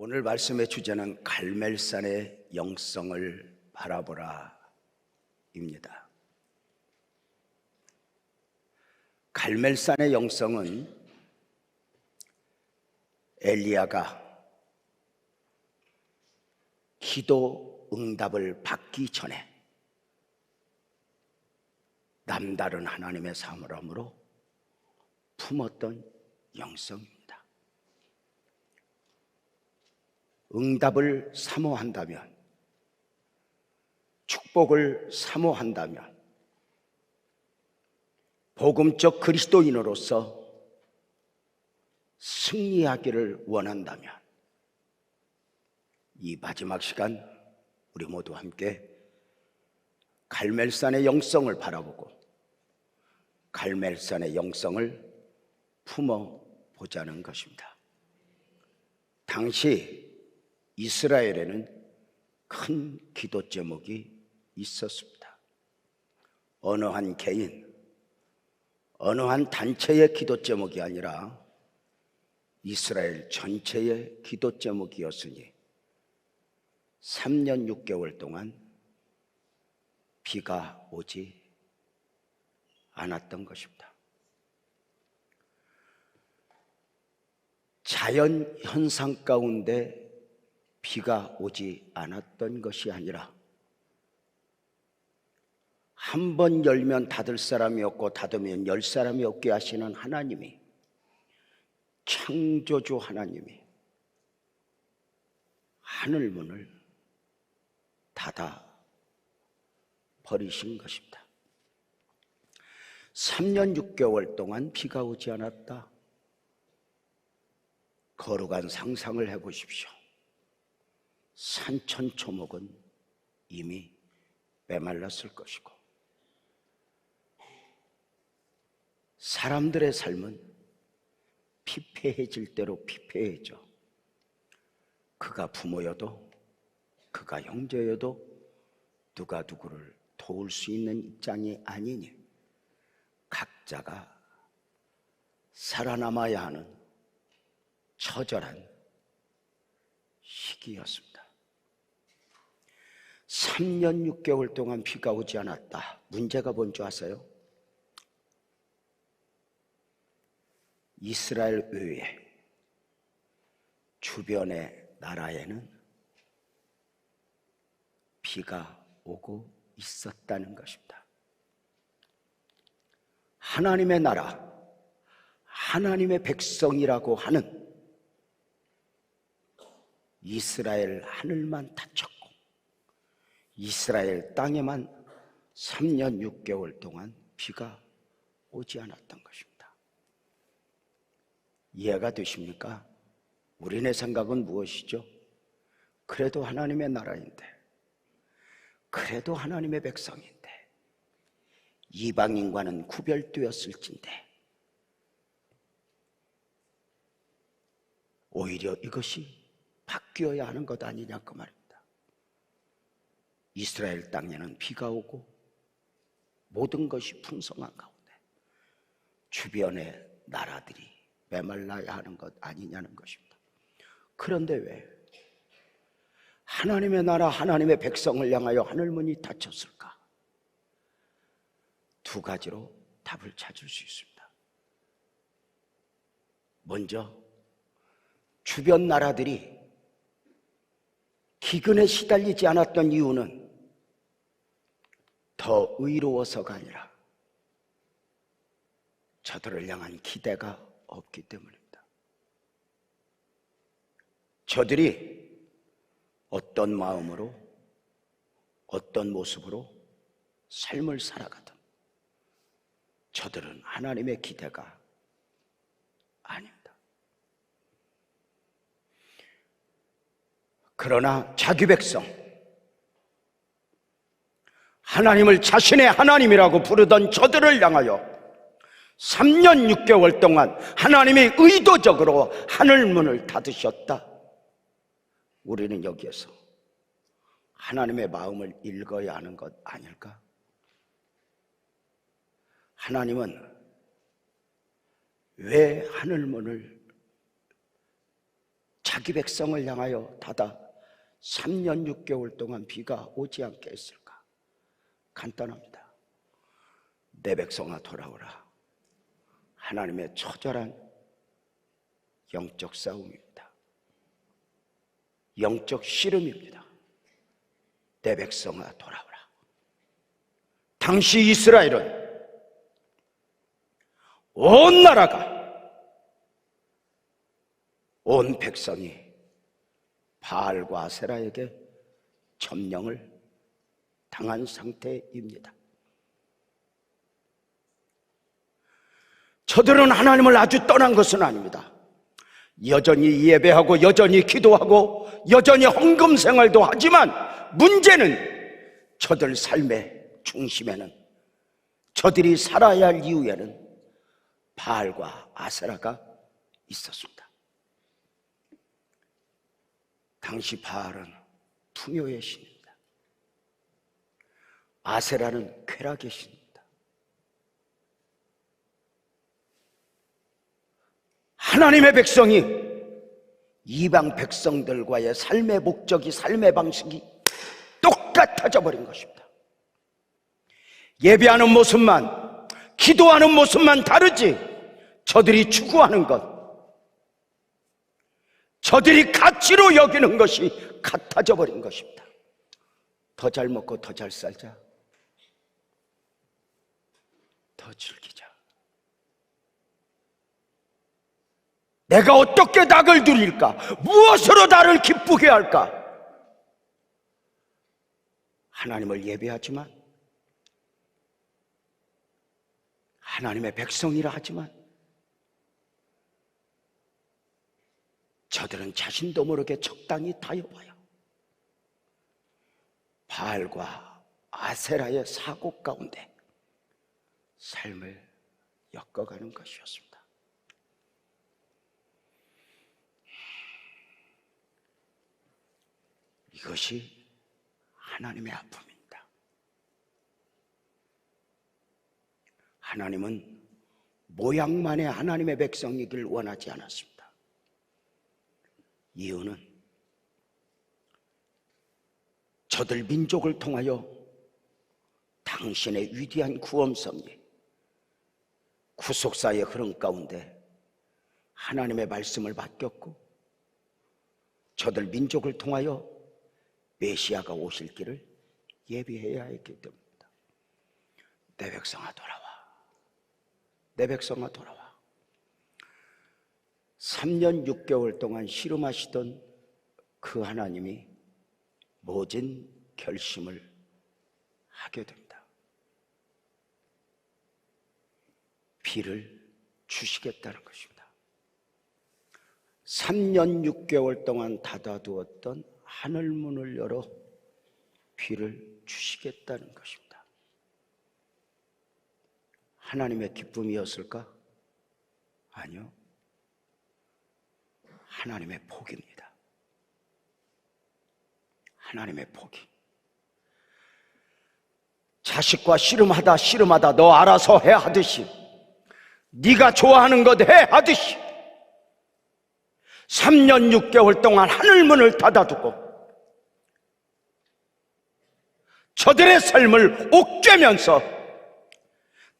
오늘 말씀의 주제는 갈멜산의 영성을 바라보라 입니다. 갈멜산의 영성은 엘리야가 기도 응답을 받기 전에 남다른 하나님의 사물함으로 품었던 영성입니다. 응답을 사모한다면, 축복을 사모한다면, 복음적 그리스도인으로서 승리하기를 원한다면 이 마지막 시간 우리 모두 함께 갈멜산의 영성을 바라보고 갈멜산의 영성을 품어보자는 것입니다. 당시 이스라엘에는 큰 기도 제목이 있었습니다. 어느 한 개인, 어느 한 단체의 기도 제목이 아니라 이스라엘 전체의 기도 제목이었으니 3년 6개월 동안 비가 오지 않았던 것입니다. 자연 현상 가운데 비가 오지 않았던 것이 아니라 한 번 열면 닫을 사람이 없고 닫으면 열 사람이 없게 하시는 하나님이, 창조주 하나님이 하늘문을 닫아 버리신 것입니다. 3년 6개월 동안 비가 오지 않았다. 거룩한 상상을 해보십시오. 산천초목은 이미 메말랐을 것이고 사람들의 삶은 피폐해질 대로 피폐해져 그가 부모여도 그가 형제여도 누가 누구를 도울 수 있는 입장이 아니니 각자가 살아남아야 하는 처절한 시기였습니다. 3년 6개월 동안 비가 오지 않았다. 문제가 뭔지 아세요? 이스라엘 외에 주변의 나라에는 비가 오고 있었다는 것입니다. 하나님의 나라, 하나님의 백성이라고 하는 이스라엘 하늘만 닫혔고 이스라엘 땅에만 3년 6개월 동안 비가 오지 않았던 것입니다. 이해가 되십니까? 우리네 생각은 무엇이죠? 그래도 하나님의 나라인데, 그래도 하나님의 백성인데, 이방인과는 구별되었을진데 오히려 이것이 바뀌어야 하는 것 아니냐 그 말입니다. 이스라엘 땅에는 비가 오고 모든 것이 풍성한 가운데 주변의 나라들이 메말라야 하는 것 아니냐는 것입니다. 그런데 왜 하나님의 나라, 하나님의 백성을 향하여 하늘문이 닫혔을까? 두 가지로 답을 찾을 수 있습니다. 먼저 주변 나라들이 기근에 시달리지 않았던 이유는 더 의로워서가 아니라 저들을 향한 기대가 없기 때문입니다. 저들이 어떤 마음으로 어떤 모습으로 삶을 살아가든 저들은 하나님의 기대가 아닙니다. 그러나 자기 백성, 하나님을 자신의 하나님이라고 부르던 저들을 향하여 3년 6개월 동안 하나님이 의도적으로 하늘문을 닫으셨다. 우리는 여기에서 하나님의 마음을 읽어야 하는 것 아닐까? 하나님은 왜 하늘문을 자기 백성을 향하여 닫아 3년 6개월 동안 비가 오지 않게 했을까? 간단합니다. 내 백성아 돌아오라. 하나님의 처절한 영적 싸움입니다. 영적 씨름입니다. 내 백성아 돌아오라. 당시 이스라엘은 온 나라가, 온 백성이 바알과 아세라에게 점령을 당한 상태입니다. 저들은 하나님을 아주 떠난 것은 아닙니다. 여전히 예배하고 여전히 기도하고 여전히 헌금 생활도 하지만 문제는 저들 삶의 중심에는, 저들이 살아야 할 이유에는 바알과 아세라가 있었습니다. 당시 바알은 풍요의 신입니다. 아세라는 쾌락의 신입니다. 하나님의 백성이 이방 백성들과의 삶의 목적이, 삶의 방식이 똑같아져 버린 것입니다. 예배하는 모습만, 기도하는 모습만 다르지 저들이 추구하는 것, 저들이 가치로 여기는 것이 같아져 버린 것입니다. 더 잘 먹고 더 잘 살자, 더 즐기자, 내가 어떻게 낙을 누릴까, 무엇으로 나를 기쁘게 할까. 하나님을 예배하지만, 하나님의 백성이라 하지만 저들은 자신도 모르게 적당히 타협하여 바알과 아세라의 사고 가운데 삶을 엮어가는 것이었습니다. 이것이 하나님의 아픔입니다. 하나님은 모양만의 하나님의 백성이길 원하지 않았습니다. 이유는 저들 민족을 통하여 당신의 위대한 구원 섭리, 구속사의 흐름 가운데 하나님의 말씀을 맡겼고, 저들 민족을 통하여 메시아가 오실 길을 예비해야 했기 때문입니다. 내 백성아 돌아와, 내 백성아 돌아와. 3년 6개월 동안 씨름하시던 그 하나님이 모진 결심을 하게 됩니다. 비를 주시겠다는 것입니다. 3년 6개월 동안 닫아두었던 하늘문을 열어 비를 주시겠다는 것입니다. 하나님의 기쁨이었을까? 아니요. 하나님의 복입니다. 하나님의 복이. 자식과 씨름하다 너 알아서 해 하듯이, 네가 좋아하는 것 해 하듯이 3년 6개월 동안 하늘문을 닫아두고 저들의 삶을 옥죄면서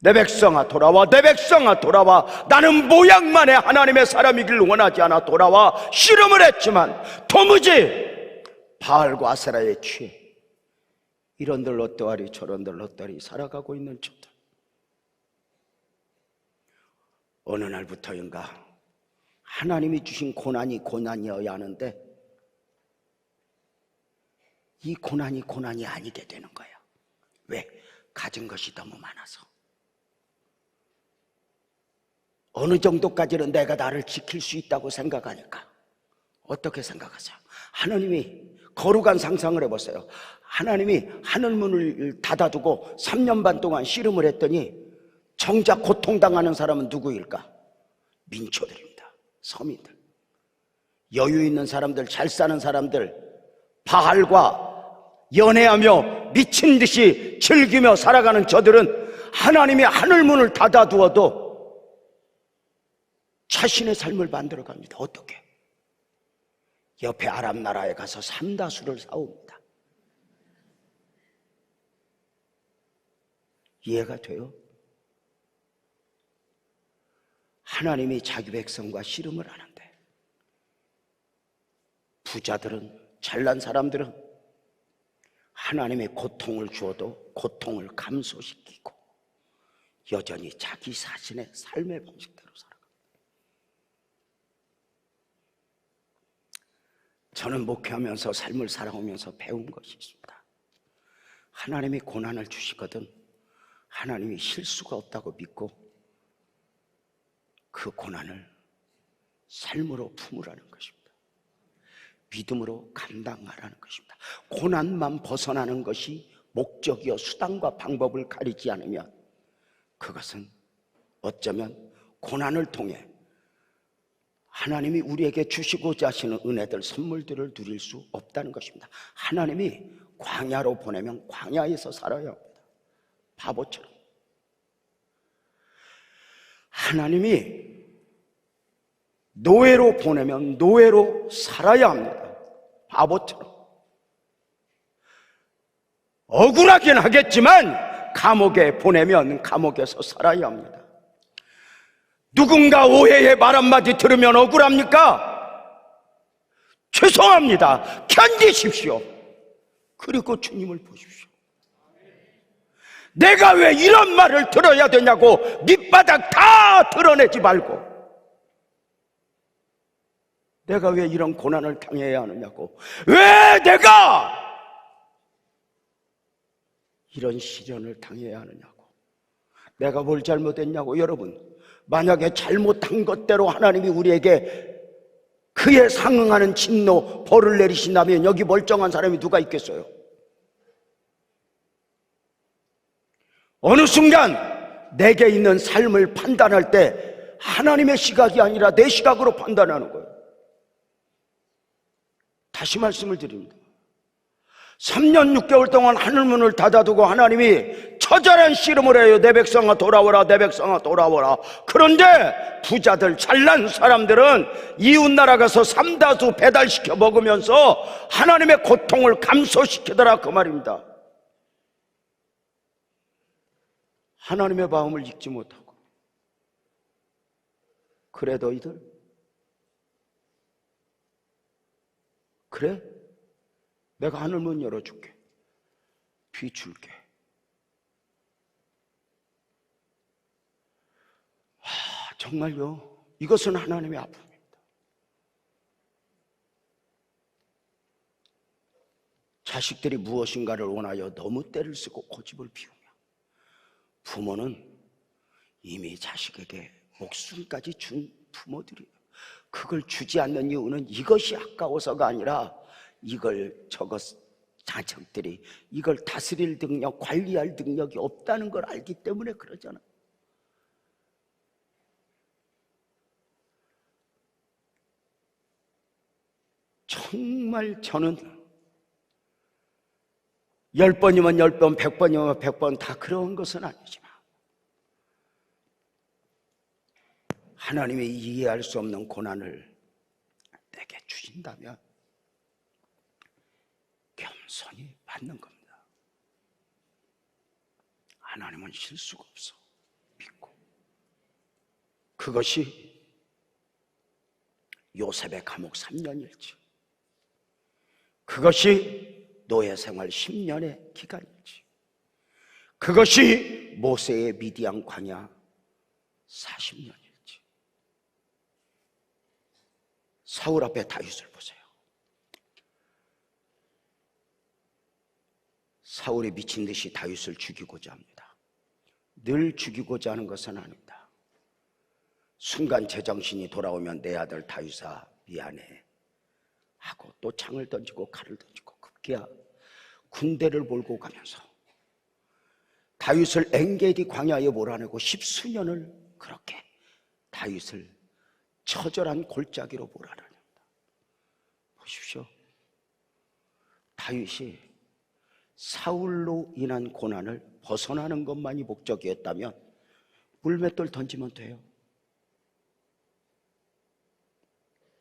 내 백성아 돌아와, 내 백성아 돌아와, 나는 모양만의 하나님의 사람이길 원하지 않아 돌아와 씨름을 했지만 도무지 바알과 아세라에 취해 이런들 어떠하리 저런들 어떠하리 살아가고 있는 저들. 어느 날부터인가 하나님이 주신 고난이 고난이어야 하는데 이 고난이 고난이 아니게 되는 거예요. 왜? 가진 것이 너무 많아서. 어느 정도까지는 내가 나를 지킬 수 있다고 생각하니까. 어떻게 생각하세요? 하나님이 거룩한 상상을 해보세요. 하나님이 하늘문을 닫아두고 3년 반 동안 씨름을 했더니 정작 고통당하는 사람은 누구일까? 민초들입니다. 서민들, 여유 있는 사람들, 잘 사는 사람들, 바알과 연애하며 미친 듯이 즐기며 살아가는 저들은 하나님이 하늘문을 닫아두어도 자신의 삶을 만들어갑니다. 어떻게? 옆에 아랍 나라에 가서 삼다수를 사옵니다. 이해가 돼요? 하나님이 자기 백성과 씨름을 하는데 부자들은, 잘난 사람들은 하나님의 고통을 주어도 고통을 감소시키고 여전히 자기 자신의 삶의 방식대로 살아갑니다. 저는 목회하면서 삶을 살아오면서 배운 것이 있습니다. 하나님이 고난을 주시거든 하나님이 실수가 없다고 믿고 그 고난을 삶으로 품으라는 것입니다. 믿음으로 감당하라는 것입니다. 고난만 벗어나는 것이 목적이요 수단과 방법을 가리지 않으면 그것은 어쩌면 고난을 통해 하나님이 우리에게 주시고자 하시는 은혜들, 선물들을 누릴 수 없다는 것입니다. 하나님이 광야로 보내면 광야에서 살아야 합니다. 바보처럼. 하나님이 노예로 보내면 노예로 살아야 합니다. 바보처럼. 억울하긴 하겠지만 감옥에 보내면 감옥에서 살아야 합니다. 누군가 오해의 말 한마디 들으면 억울합니까? 죄송합니다. 견디십시오. 그리고 주님을 보십시오. 내가 왜 이런 말을 들어야 되냐고 밑바닥 다 드러내지 말고, 내가 왜 이런 고난을 당해야 하느냐고, 왜 내가 이런 시련을 당해야 하느냐고, 내가 뭘 잘못했냐고. 여러분, 만약에 잘못한 것대로 하나님이 우리에게 그에 상응하는 진노, 벌을 내리신다면 여기 멀쩡한 사람이 누가 있겠어요? 어느 순간 내게 있는 삶을 판단할 때 하나님의 시각이 아니라 내 시각으로 판단하는 거예요. 다시 말씀을 드립니다. 3년 6개월 동안 하늘문을 닫아두고 하나님이 처절한 씨름을 해요. 내 백성아 돌아오라, 내 백성아 돌아오라. 그런데 부자들, 잘난 사람들은 이웃나라 가서 삼다수 배달시켜 먹으면서 하나님의 고통을 감소시키더라, 그 말입니다. 하나님의 마음을 읽지 못하고. 그래 너희들? 그래? 내가 하늘문 열어줄게. 비출게. 정말요, 이것은 하나님의 아픔입니다. 자식들이 무엇인가를 원하여 너무 때를 쓰고 고집을 피우며, 부모는 이미 자식에게 목숨까지 준 부모들이에요. 그걸 주지 않는 이유는 이것이 아까워서가 아니라 이걸 자식들이 이걸 다스릴 능력, 관리할 능력이 없다는 걸 알기 때문에 그러잖아. 정말 저는 10번이면 10번, 100번이면 100번 다 그런 것은 아니지만 하나님이 이해할 수 없는 고난을 내게 주신다면 겸손히 받는 겁니다. 하나님은 실수가 없어. 믿고. 그것이 요셉의 감옥 3년일지, 그것이 노예 생활 10년의 기간일지, 그것이 모세의 미디안 광야 40년일지. 사울 앞에 다윗을 보세요. 사울이 미친 듯이 다윗을 죽이고자 합니다. 늘 죽이고자 하는 것은 아닙니다. 순간 제정신이 돌아오면 내 아들 다윗아 미안해 하고 또 창을 던지고 칼을 던지고 급기야 군대를 몰고 가면서 다윗을 엔게디 광야에 몰아내고 10수년을 그렇게 다윗을 처절한 골짜기로 몰아냅니다. 보십시오. 다윗이 사울로 인한 고난을 벗어나는 것만이 목적이었다면 물맷돌 던지면 돼요.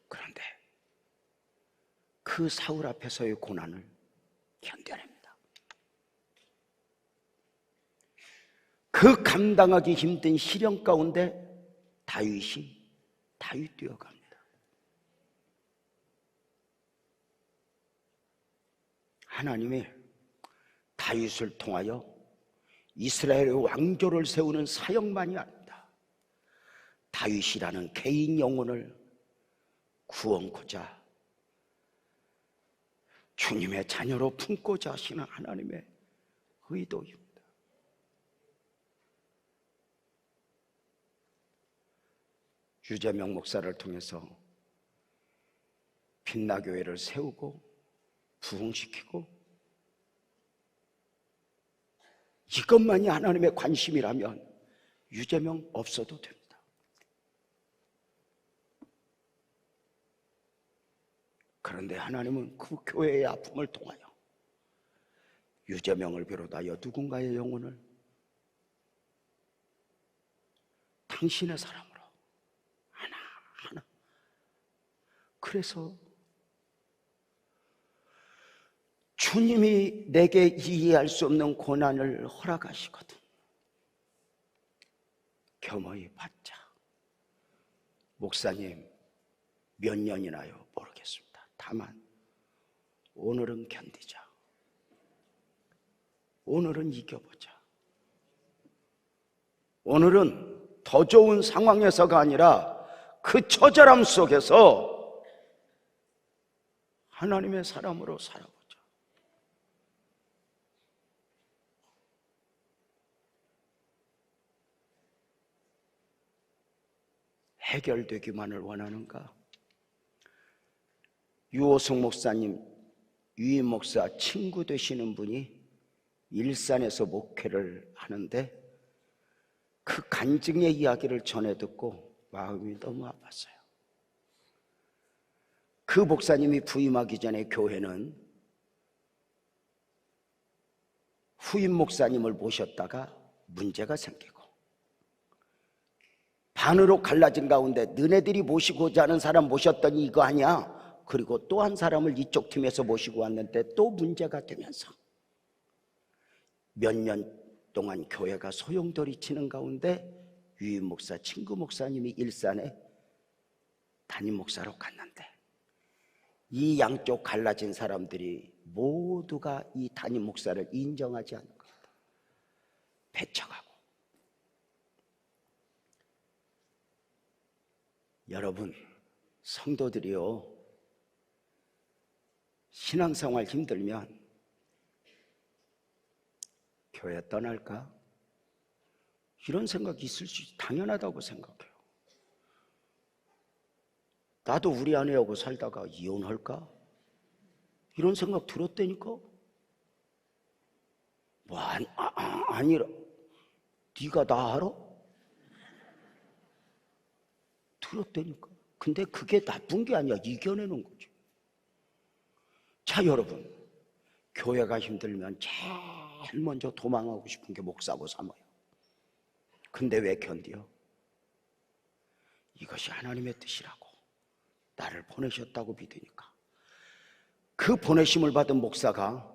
그런데 그 사울 앞에서의 고난을 견뎌냅니다. 그 감당하기 힘든 시련 가운데 다윗 뛰어갑니다. 하나님이 다윗을 통하여 이스라엘의 왕조를 세우는 사역만이 아닙니다. 다윗이라는 개인 영혼을 구원코자 주님의 자녀로 품고자 하시는 하나님의 의도입니다. 유재명 목사를 통해서 빛나교회를 세우고 부흥시키고, 이것만이 하나님의 관심이라면 유재명 없어도 됩니다. 그런데 하나님은 그 교회의 아픔을 통하여 유재명을 비롯하여 누군가의 영혼을 당신의 사람으로 하나하나, 그래서 주님이 내게 이해할 수 없는 고난을 허락하시거든 겸허히 받자. 목사님, 몇 년이나요? 모르겠습니다. 다만 오늘은 견디자. 오늘은 이겨보자. 오늘은 더 좋은 상황에서가 아니라 그 처절함 속에서 하나님의 사람으로 살아보자. 해결되기만을 원하는가? 유호승 목사님, 유임 목사 친구 되시는 분이 일산에서 목회를 하는데 그 간증의 이야기를 전해 듣고 마음이 너무 아팠어요. 그 목사님이 부임하기 전에 교회는 후임 목사님을 모셨다가 문제가 생기고, 반으로 갈라진 가운데 너네들이 모시고자 하는 사람 모셨더니 이거 아니야. 그리고 또 한 사람을 이쪽 팀에서 모시고 왔는데 또 문제가 되면서 몇 년 동안 교회가 소용돌이 치는 가운데 유임 목사, 친구 목사님이 일산에 담임 목사로 갔는데, 이 양쪽 갈라진 사람들이 모두가 이 담임 목사를 인정하지 않는 겁니다. 배척하고. 여러분, 성도들이요, 신앙생활 힘들면 교회 떠날까? 이런 생각이 있을 수 당연하다고 생각해요. 나도 우리 아내하고 살다가 이혼할까? 이런 생각 들었다니까? 아니라 네가 나 알아? 들었다니까. 근데 그게 나쁜 게 아니야. 이겨내는 거지. 자, 여러분, 교회가 힘들면 제일 먼저 도망하고 싶은 게 목사고 사모예요. 근데 왜 견뎌? 이것이 하나님의 뜻이라고, 나를 보내셨다고 믿으니까. 그 보내심을 받은 목사가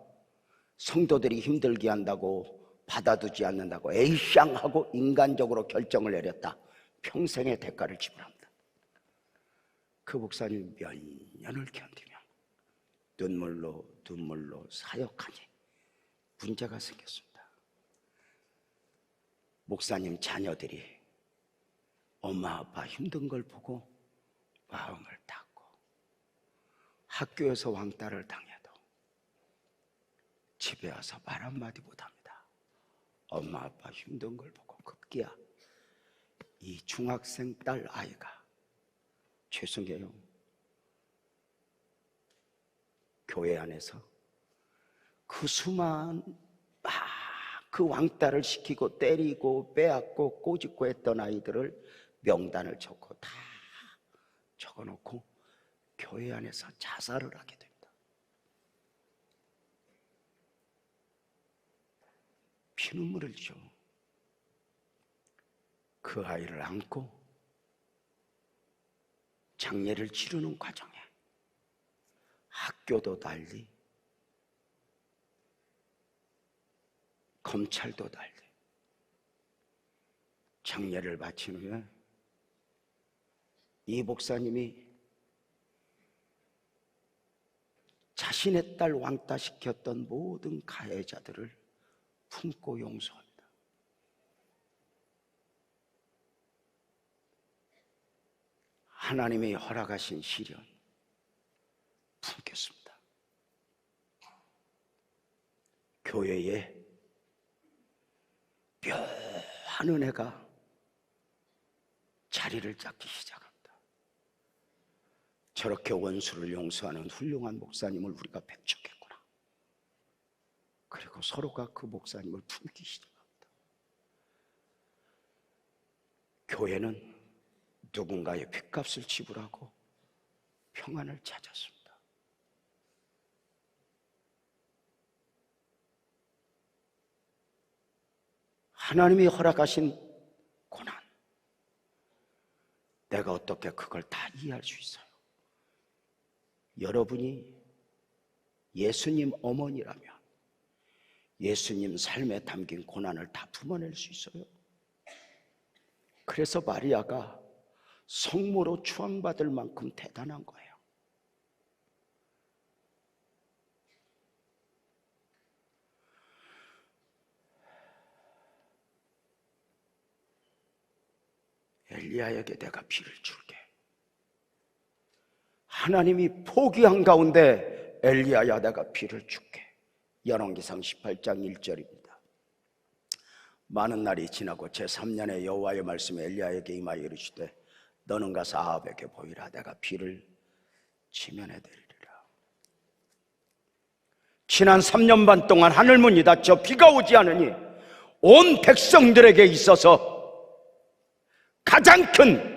성도들이 힘들게 한다고 받아두지 않는다고 에이샹하고 인간적으로 결정을 내렸다. 평생의 대가를 지불합니다. 그 목사님 몇 년을 견디며 눈물로 사역하니 문제가 생겼습니다. 목사님 자녀들이 엄마 아빠 힘든 걸 보고 마음을 닫고, 학교에서 왕따를 당해도 집에 와서 말 한마디 못합니다. 엄마 아빠 힘든 걸 보고 급기야 이 중학생 딸 아이가, 죄송해요, 교회 안에서 그 수많은 그 왕따를 시키고 때리고 빼앗고 꼬집고 했던 아이들을 명단을 적고 다 적어놓고 교회 안에서 자살을 하게 됩니다. 피눈물을 흘리죠. 그 아이를 안고 장례를 치르는 과정에 학교도 달리, 검찰도 달리 장례를 바친 후에 이 목사님이 자신의 딸 왕따시켰던 모든 가해자들을 품고 용서합니다. 하나님이 허락하신 시련 품겠습니다. 교회에 묘한 은혜가 자리를 잡기 시작합니다. 저렇게 원수를 용서하는 훌륭한 목사님을 우리가 배척했구나. 그리고 서로가 그 목사님을 품기 시작합니다. 교회는 누군가의 핏값을 지불하고 평안을 찾았습니다. 하나님이 허락하신 고난, 내가 어떻게 그걸 다 이해할 수 있어요? 여러분이 예수님 어머니라면 예수님 삶에 담긴 고난을 다 품어낼 수 있어요? 그래서 마리아가 성모로 추앙받을 만큼 대단한 거예요. 엘리야에게 내가 피를 줄게. 하나님이 포기한 가운데 엘리야야 내가 피를 줄게. 열왕기상 18장 1절입니다. 많은 날이 지나고 제3년에 여호와의 말씀이 엘리야에게 임하여 이르시되 너는 가서 아합에게 보이라. 내가 피를 지면에 내리리라. 지난 3년 반 동안 하늘문이 닫혀 비가 오지 않으니 온 백성들에게 있어서 가장 큰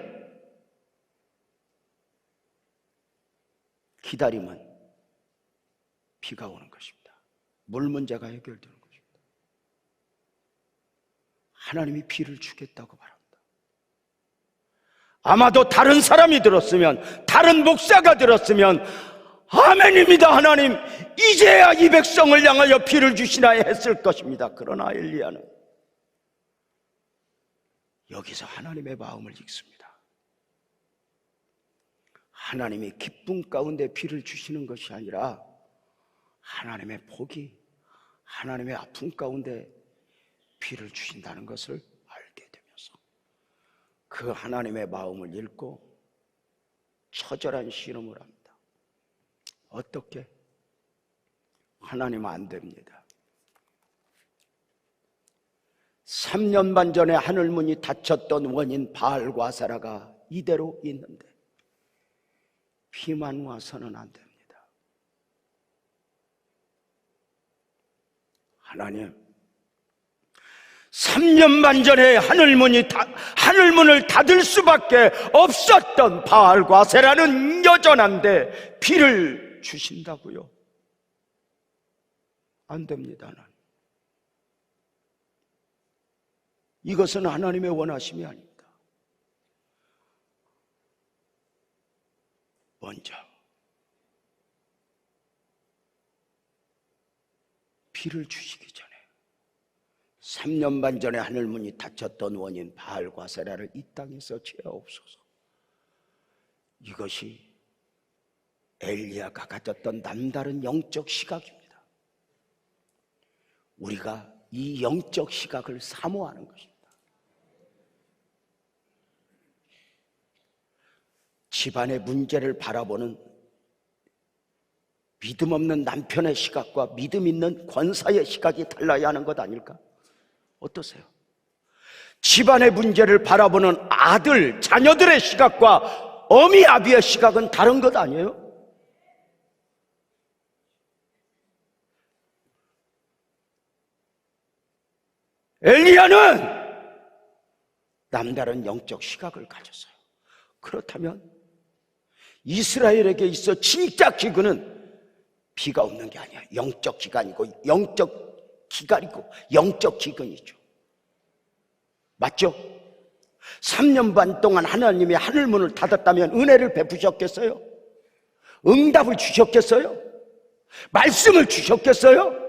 기다림은 비가 오는 것입니다. 물 문제가 해결되는 것입니다. 하나님이 비를 주겠다고 말합니다. 아마도 다른 사람이 들었으면, 다른 목사가 들었으면 아멘입니다 하나님, 이제야 이 백성을 향하여 비를 주시나 했을 것입니다. 그러나 엘리야는 여기서 하나님의 마음을 읽습니다. 하나님이 기쁨 가운데 비를 주시는 것이 아니라 하나님의 복이, 하나님의 아픔 가운데 비를 주신다는 것을 알게 되면서 그 하나님의 마음을 읽고 처절한 씨름을 합니다. 어떻게? 하나님은 안 됩니다. 3년 반 전에 하늘문이 닫혔던 원인 바알과 아세라가 이대로 있는데 비만 와서는 안 됩니다. 하나님, 3년 반 전에 하늘문을 닫을 수밖에 없었던 바알과 아세라는 여전한데 비를 주신다고요? 안 됩니다. 하나님. 이것은 하나님의 원하심이 아닙니다. 먼저 비를 주시기 전에 3년 반 전에 하늘문이 닫혔던 원인 바알과 아세라를 이 땅에서 제하옵소서. 이것이 엘리야가 가졌던 남다른 영적 시각입니다. 우리가 이 영적 시각을 사모하는 것입니다. 집안의 문제를 바라보는 믿음 없는 남편의 시각과 믿음 있는 권사의 시각이 달라야 하는 것 아닐까? 어떠세요? 집안의 문제를 바라보는 아들, 자녀들의 시각과 어미, 아비의 시각은 다른 것 아니에요? 엘리야는 남다른 영적 시각을 가졌어요. 그렇다면 이스라엘에게 있어 진짜 기근은 비가 없는 게 아니야. 영적 기간이고 영적 기갈이고 영적 기근이죠. 맞죠? 3년 반 동안 하나님이 하늘문을 닫았다면 은혜를 베푸셨겠어요? 응답을 주셨겠어요? 말씀을 주셨겠어요?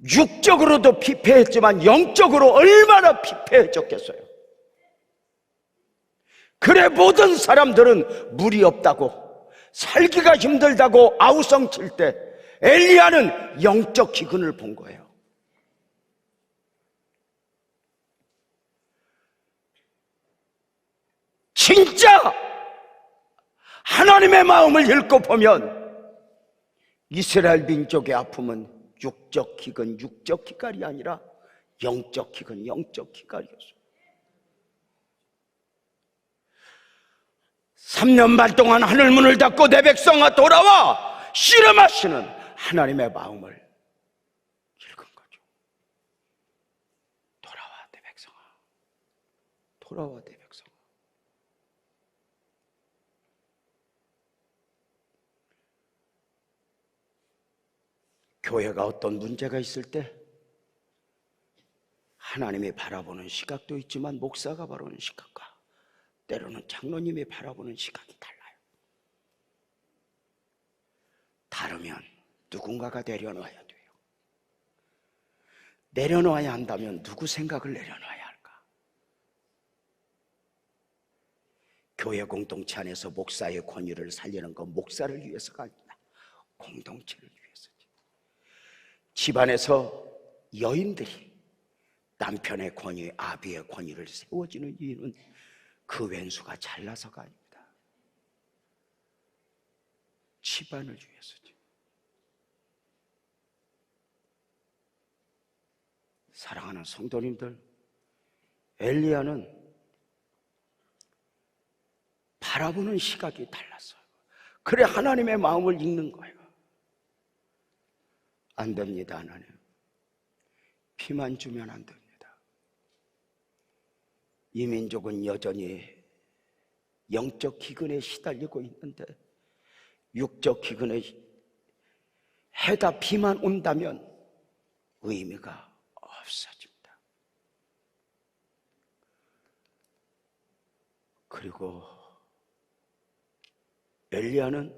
육적으로도 피폐했지만 영적으로 얼마나 피폐해졌겠어요? 그래 모든 사람들은 물이 없다고, 살기가 힘들다고 아우성 칠 때 엘리야는 영적 기근을 본 거예요. 진짜 하나님의 마음을 읽고 보면 이스라엘 민족의 아픔은 육적 기근, 육적 기갈이 아니라 영적 기근, 영적 기갈이었어요. 3년 반 동안 하늘문을 닫고 내 백성아 돌아와 씨름하시는 하나님의 마음을 읽은 거죠. 돌아와 내 백성아, 돌아와 내 백성아. 교회가 어떤 문제가 있을 때 하나님이 바라보는 시각도 있지만 목사가 바라보는 시각과 때로는 장로님이 바라보는 시각이 달라요. 다르면 누군가가 내려놔야 돼요. 내려놔야 한다면 누구 생각을 내려놔야 할까? 교회 공동체 안에서 목사의 권위를 살리는 건 목사를 위해서가 아니라 공동체를 위해서지. 집안에서 여인들이 남편의 권위, 아비의 권위를 세워지는 이유는 그 왼수가 잘나서가 아닙니다. 집안을 위해서죠. 사랑하는 성도님들, 엘리야는 바라보는 시각이 달랐어요. 그래 하나님의 마음을 읽는 거예요. 안 됩니다. 하나님, 피만 주면 안 됩니다. 이 민족은 여전히 영적 기근에 시달리고 있는데 육적 기근에 해다 비만 온다면 의미가 없어집니다. 그리고 엘리야는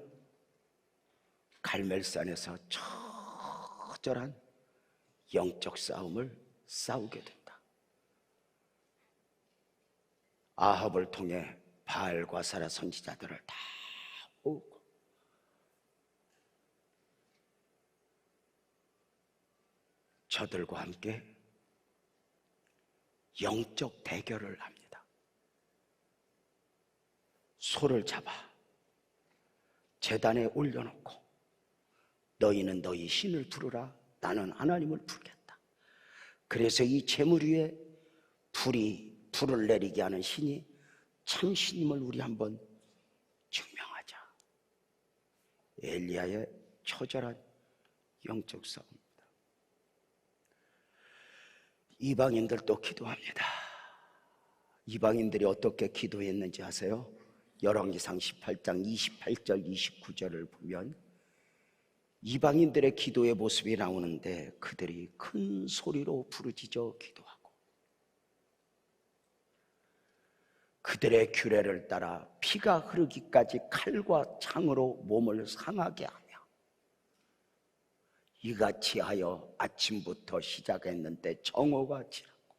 갈멜산에서 처절한 영적 싸움을 싸우게 된다. 아합을 통해 바알과 사라 선지자들을 다 모으고 저들과 함께 영적 대결을 합니다. 소를 잡아 제단에 올려놓고 너희는 너희 신을 부르라, 나는 하나님을 부르겠다. 그래서 이 제물 위에 불을 내리게 하는 신이 참 신임을 우리 한번 증명하자. 엘리야의 처절한 영적 싸움입니다. 이방인들도 기도합니다. 이방인들이 어떻게 기도했는지 아세요? 열왕기상 18장 28절 29절을 보면 이방인들의 기도의 모습이 나오는데 그들이 큰 소리로 부르짖어 기도하고 그들의 규례를 따라 피가 흐르기까지 칼과 창으로 몸을 상하게 하며 이같이 하여 아침부터 시작했는데 정오가 지났고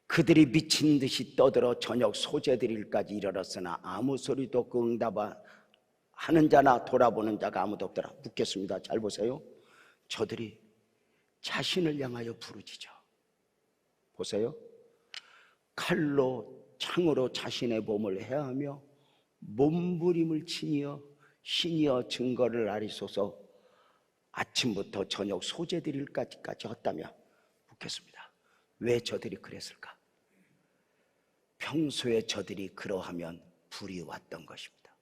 그들이 미친 듯이 떠들어 저녁 소재드릴까지 이르렀으나 아무 소리도 그 응답하는 자나 돌아보는 자가 아무도 없더라. 묻겠습니다. 잘 보세요. 저들이 자신을 향하여 부르짖어. 보세요. 칼로 창으로 자신의 몸을 해하며 몸부림을 치니어 신이여 증거를 아리소서 아침부터 저녁 소재드릴까지까지 했다며 묻겠습니다. 왜 저들이 그랬을까? 평소에 저들이 그러하면 불이 왔던 것입니다.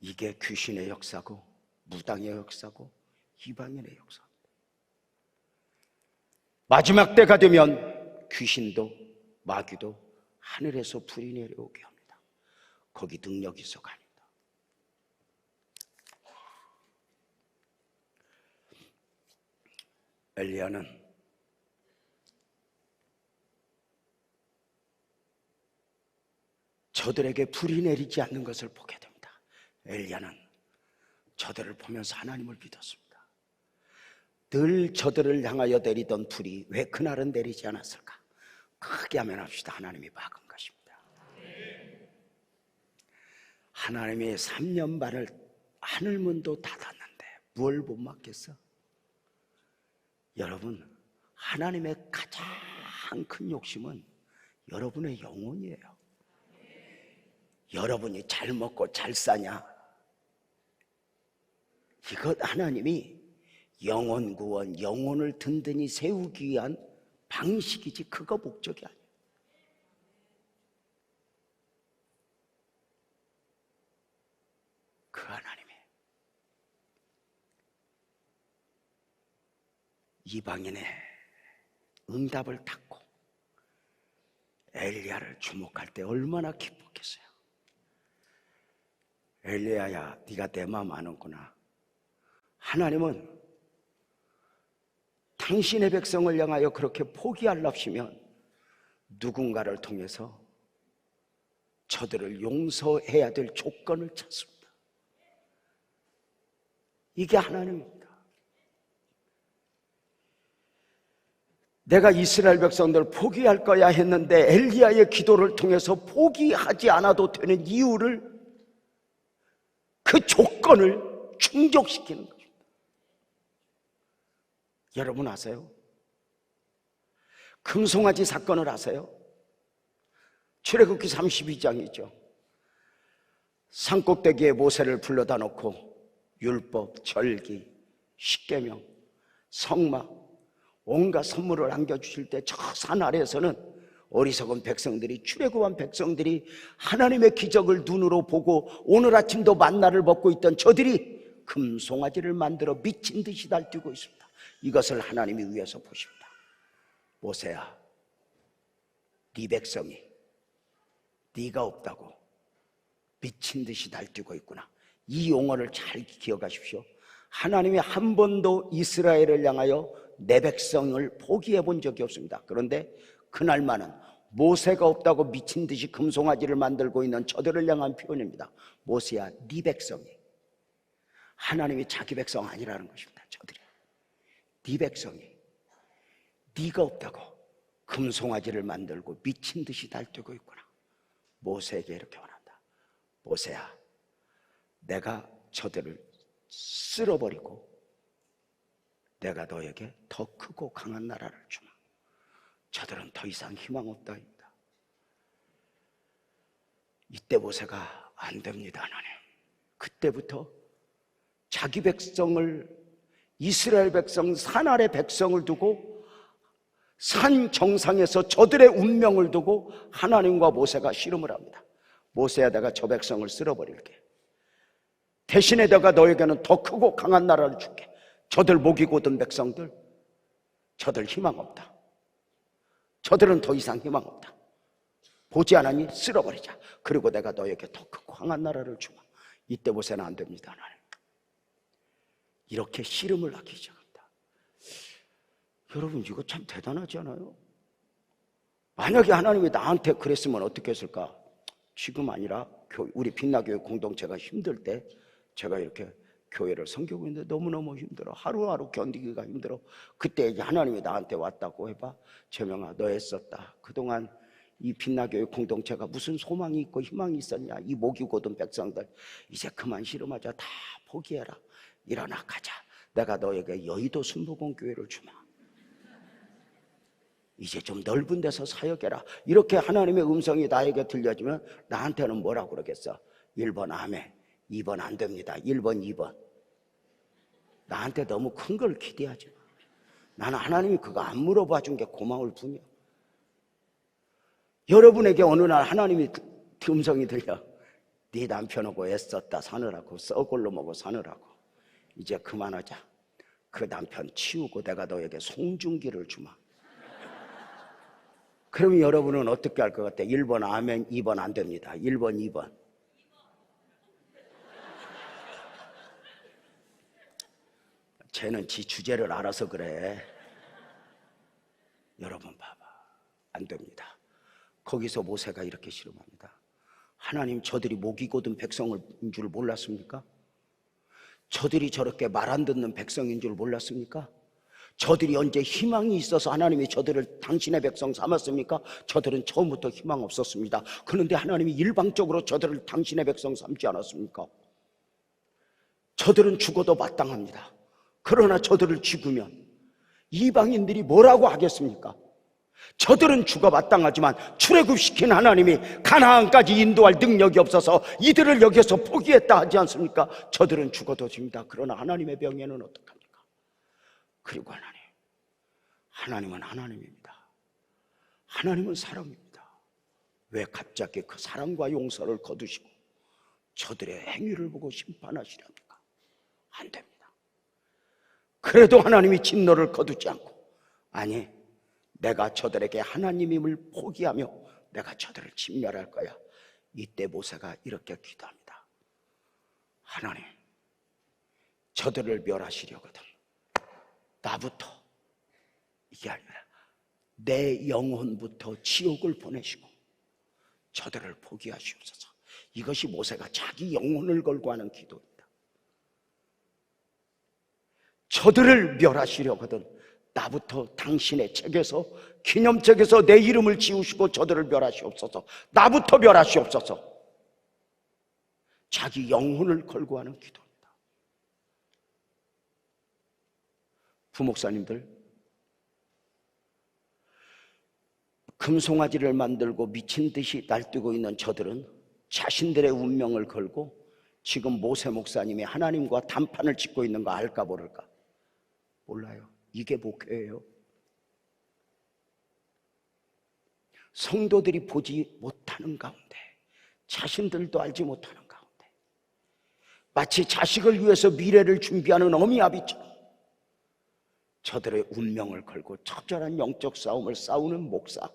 이게 귀신의 역사고 무당의 역사고 이방인의 역사입니다. 마지막 때가 되면 귀신도 마귀도 하늘에서 불이 내려오게 합니다. 거기 능력이 있어가 아닙니다. 엘리야는 저들에게 불이 내리지 않는 것을 보게 됩니다. 엘리야는 저들을 보면서 하나님을 믿었습니다. 늘 저들을 향하여 내리던 불이 왜 그날은 내리지 않았을까? 크게 아멘합시다. 하나님이 막은 것입니다. 하나님이 3년 반을 하늘문도 닫았는데 뭘 못 막겠어? 여러분, 하나님의 가장 큰 욕심은 여러분의 영혼이에요. 여러분이 잘 먹고 잘 사냐? 이것 하나님이 영혼 구원, 영혼을 든든히 세우기 위한 방식이지 그거 목적이 아니에요. 그 하나님이 이방인의 응답을 닫고 엘리야를 주목할 때 얼마나 기뻤겠어요. 엘리야야, 네가 내 마음 아는구나. 하나님은 당신의 백성을 향하여 그렇게 포기하랍시면 누군가를 통해서 저들을 용서해야 될 조건을 찾습니다. 이게 하나님입니다. 내가 이스라엘 백성들을 포기할 거야 했는데 엘리야의 기도를 통해서 포기하지 않아도 되는 이유를, 그 조건을 충족시키는 것입니다. 여러분 아세요? 금송아지 사건을 아세요? 출애굽기 32장이죠. 산꼭대기에 모세를 불러다 놓고 율법, 절기, 십계명, 성막, 온갖 선물을 안겨주실 때 저 산 아래에서는 어리석은 백성들이, 출애굽한 백성들이 하나님의 기적을 눈으로 보고 오늘 아침도 만나를 먹고 있던 저들이 금송아지를 만들어 미친 듯이 날뛰고 있습니다. 이것을 하나님이 위에서 보십니다. 모세야, 네 백성이 네가 없다고 미친 듯이 날뛰고 있구나. 이 용어를 잘 기억하십시오. 하나님이 한 번도 이스라엘을 향하여 내 백성을 포기해 본 적이 없습니다. 그런데 그날만은 모세가 없다고 미친 듯이 금송아지를 만들고 있는 저들을 향한 표현입니다. 모세야, 네 백성이, 하나님이 자기 백성 아니라는 것입니다. 저들이, 네 백성이 네가 없다고 금송아지를 만들고 미친 듯이 날뛰고 있구나. 모세에게 이렇게 말한다. 모세야, 내가 저들을 쓸어버리고 내가 너에게 더 크고 강한 나라를 주마. 저들은 더 이상 희망 없다입니다. 이때 모세가 안 됩니다, 하나님. 그때부터 자기 백성을, 이스라엘 백성, 산 아래 백성을 두고 산 정상에서 저들의 운명을 두고 하나님과 모세가 씨름을 합니다. 모세야, 내가 저 백성을 쓸어버릴게. 대신에 내가 너에게는 더 크고 강한 나라를 줄게. 저들 목이 곧은 백성들, 저들 희망 없다. 저들은 더 이상 희망 없다. 보지 않으니 쓸어버리자. 그리고 내가 너에게 더 크고 강한 나라를 주마. 이때 모세는 안 됩니다, 하나님. 이렇게 씨름을 하기 시작합니다. 여러분, 이거 참 대단하지 않아요? 만약에 하나님이 나한테 그랬으면 어떻게 했을까? 지금 아니라 우리 빛나교회 공동체가 힘들 때 제가 이렇게 교회를 섬기고 있는데 너무너무 힘들어. 하루하루 견디기가 힘들어. 그때 하나님이 나한테 왔다고 해봐. 재명아, 너 애썼다. 그동안 이 빛나교회 공동체가 무슨 소망이 있고 희망이 있었냐. 이 목이 곧은 백성들, 이제 그만 씨름하자. 다 포기해라. 일어나 가자. 내가 너에게 여의도 순복음교회를 주마. 이제 좀 넓은 데서 사역해라. 이렇게 하나님의 음성이 나에게 들려주면 나한테는 뭐라고 그러겠어? 1번 아멘, 2번 안 됩니다. 1번, 2번. 나한테 너무 큰 걸 기대하지 마. 나는 하나님이 그거 안 물어봐 준 게 고마울 뿐이야. 여러분에게 어느 날 하나님이 음성이 들려. 네 남편하고 애썼다 사느라고, 썩을로 먹고 사느라고. 이제 그만하자. 그 남편 치우고 내가 너에게 송중기를 주마. 그럼 여러분은 어떻게 할 것 같아? 1번 아멘, 2번 안 됩니다. 1번, 2번. 쟤는 지 주제를 알아서 그래. 여러분 봐봐, 안 됩니다. 거기서 모세가 이렇게 씨름합니다. 하나님, 저들이 목이 곧은 백성인 줄 몰랐습니까? 저들이 저렇게 말 안 듣는 백성인 줄 몰랐습니까? 저들이 언제 희망이 있어서 하나님이 저들을 당신의 백성 삼았습니까? 저들은 처음부터 희망 없었습니다. 그런데 하나님이 일방적으로 저들을 당신의 백성 삼지 않았습니까? 저들은 죽어도 마땅합니다. 그러나 저들을 죽으면 이방인들이 뭐라고 하겠습니까? 저들은 죽어 마땅하지만 출애굽시킨 하나님이 가나안까지 인도할 능력이 없어서 이들을 여기서 포기했다 하지 않습니까? 저들은 죽어도 집니다. 그러나 하나님의 병에는 어떡합니까? 그리고 하나님은 하나님입니다. 하나님은 사랑입니다. 왜 갑자기 그 사랑과 용서를 거두시고 저들의 행위를 보고 심판하시렵니까? 안 됩니다. 그래도 하나님이 진노를 거두지 않고, 아니, 내가 저들에게 하나님임을 포기하며 내가 저들을 진멸할 거야. 이때 모세가 이렇게 기도합니다. 하나님, 저들을 멸하시려거든 나부터, 이게 아니라 내 영혼부터 지옥을 보내시고 저들을 포기하시옵소서. 이것이 모세가 자기 영혼을 걸고 하는 기도입니다. 저들을 멸하시려거든 나부터 당신의 책에서, 기념책에서 내 이름을 지우시고 저들을 멸하시옵소서. 나부터 멸하시옵소서. 자기 영혼을 걸고 하는 기도입니다. 부목사님들, 금송아지를 만들고 미친 듯이 날뛰고 있는 저들은 자신들의 운명을 걸고 지금 모세 목사님이 하나님과 단판을 짓고 있는 거 알까 모를까? 몰라요. 이게 목회예요. 성도들이 보지 못하는 가운데, 자신들도 알지 못하는 가운데, 마치 자식을 위해서 미래를 준비하는 어미아비처럼 저들의 운명을 걸고 처절한 영적 싸움을 싸우는 목사,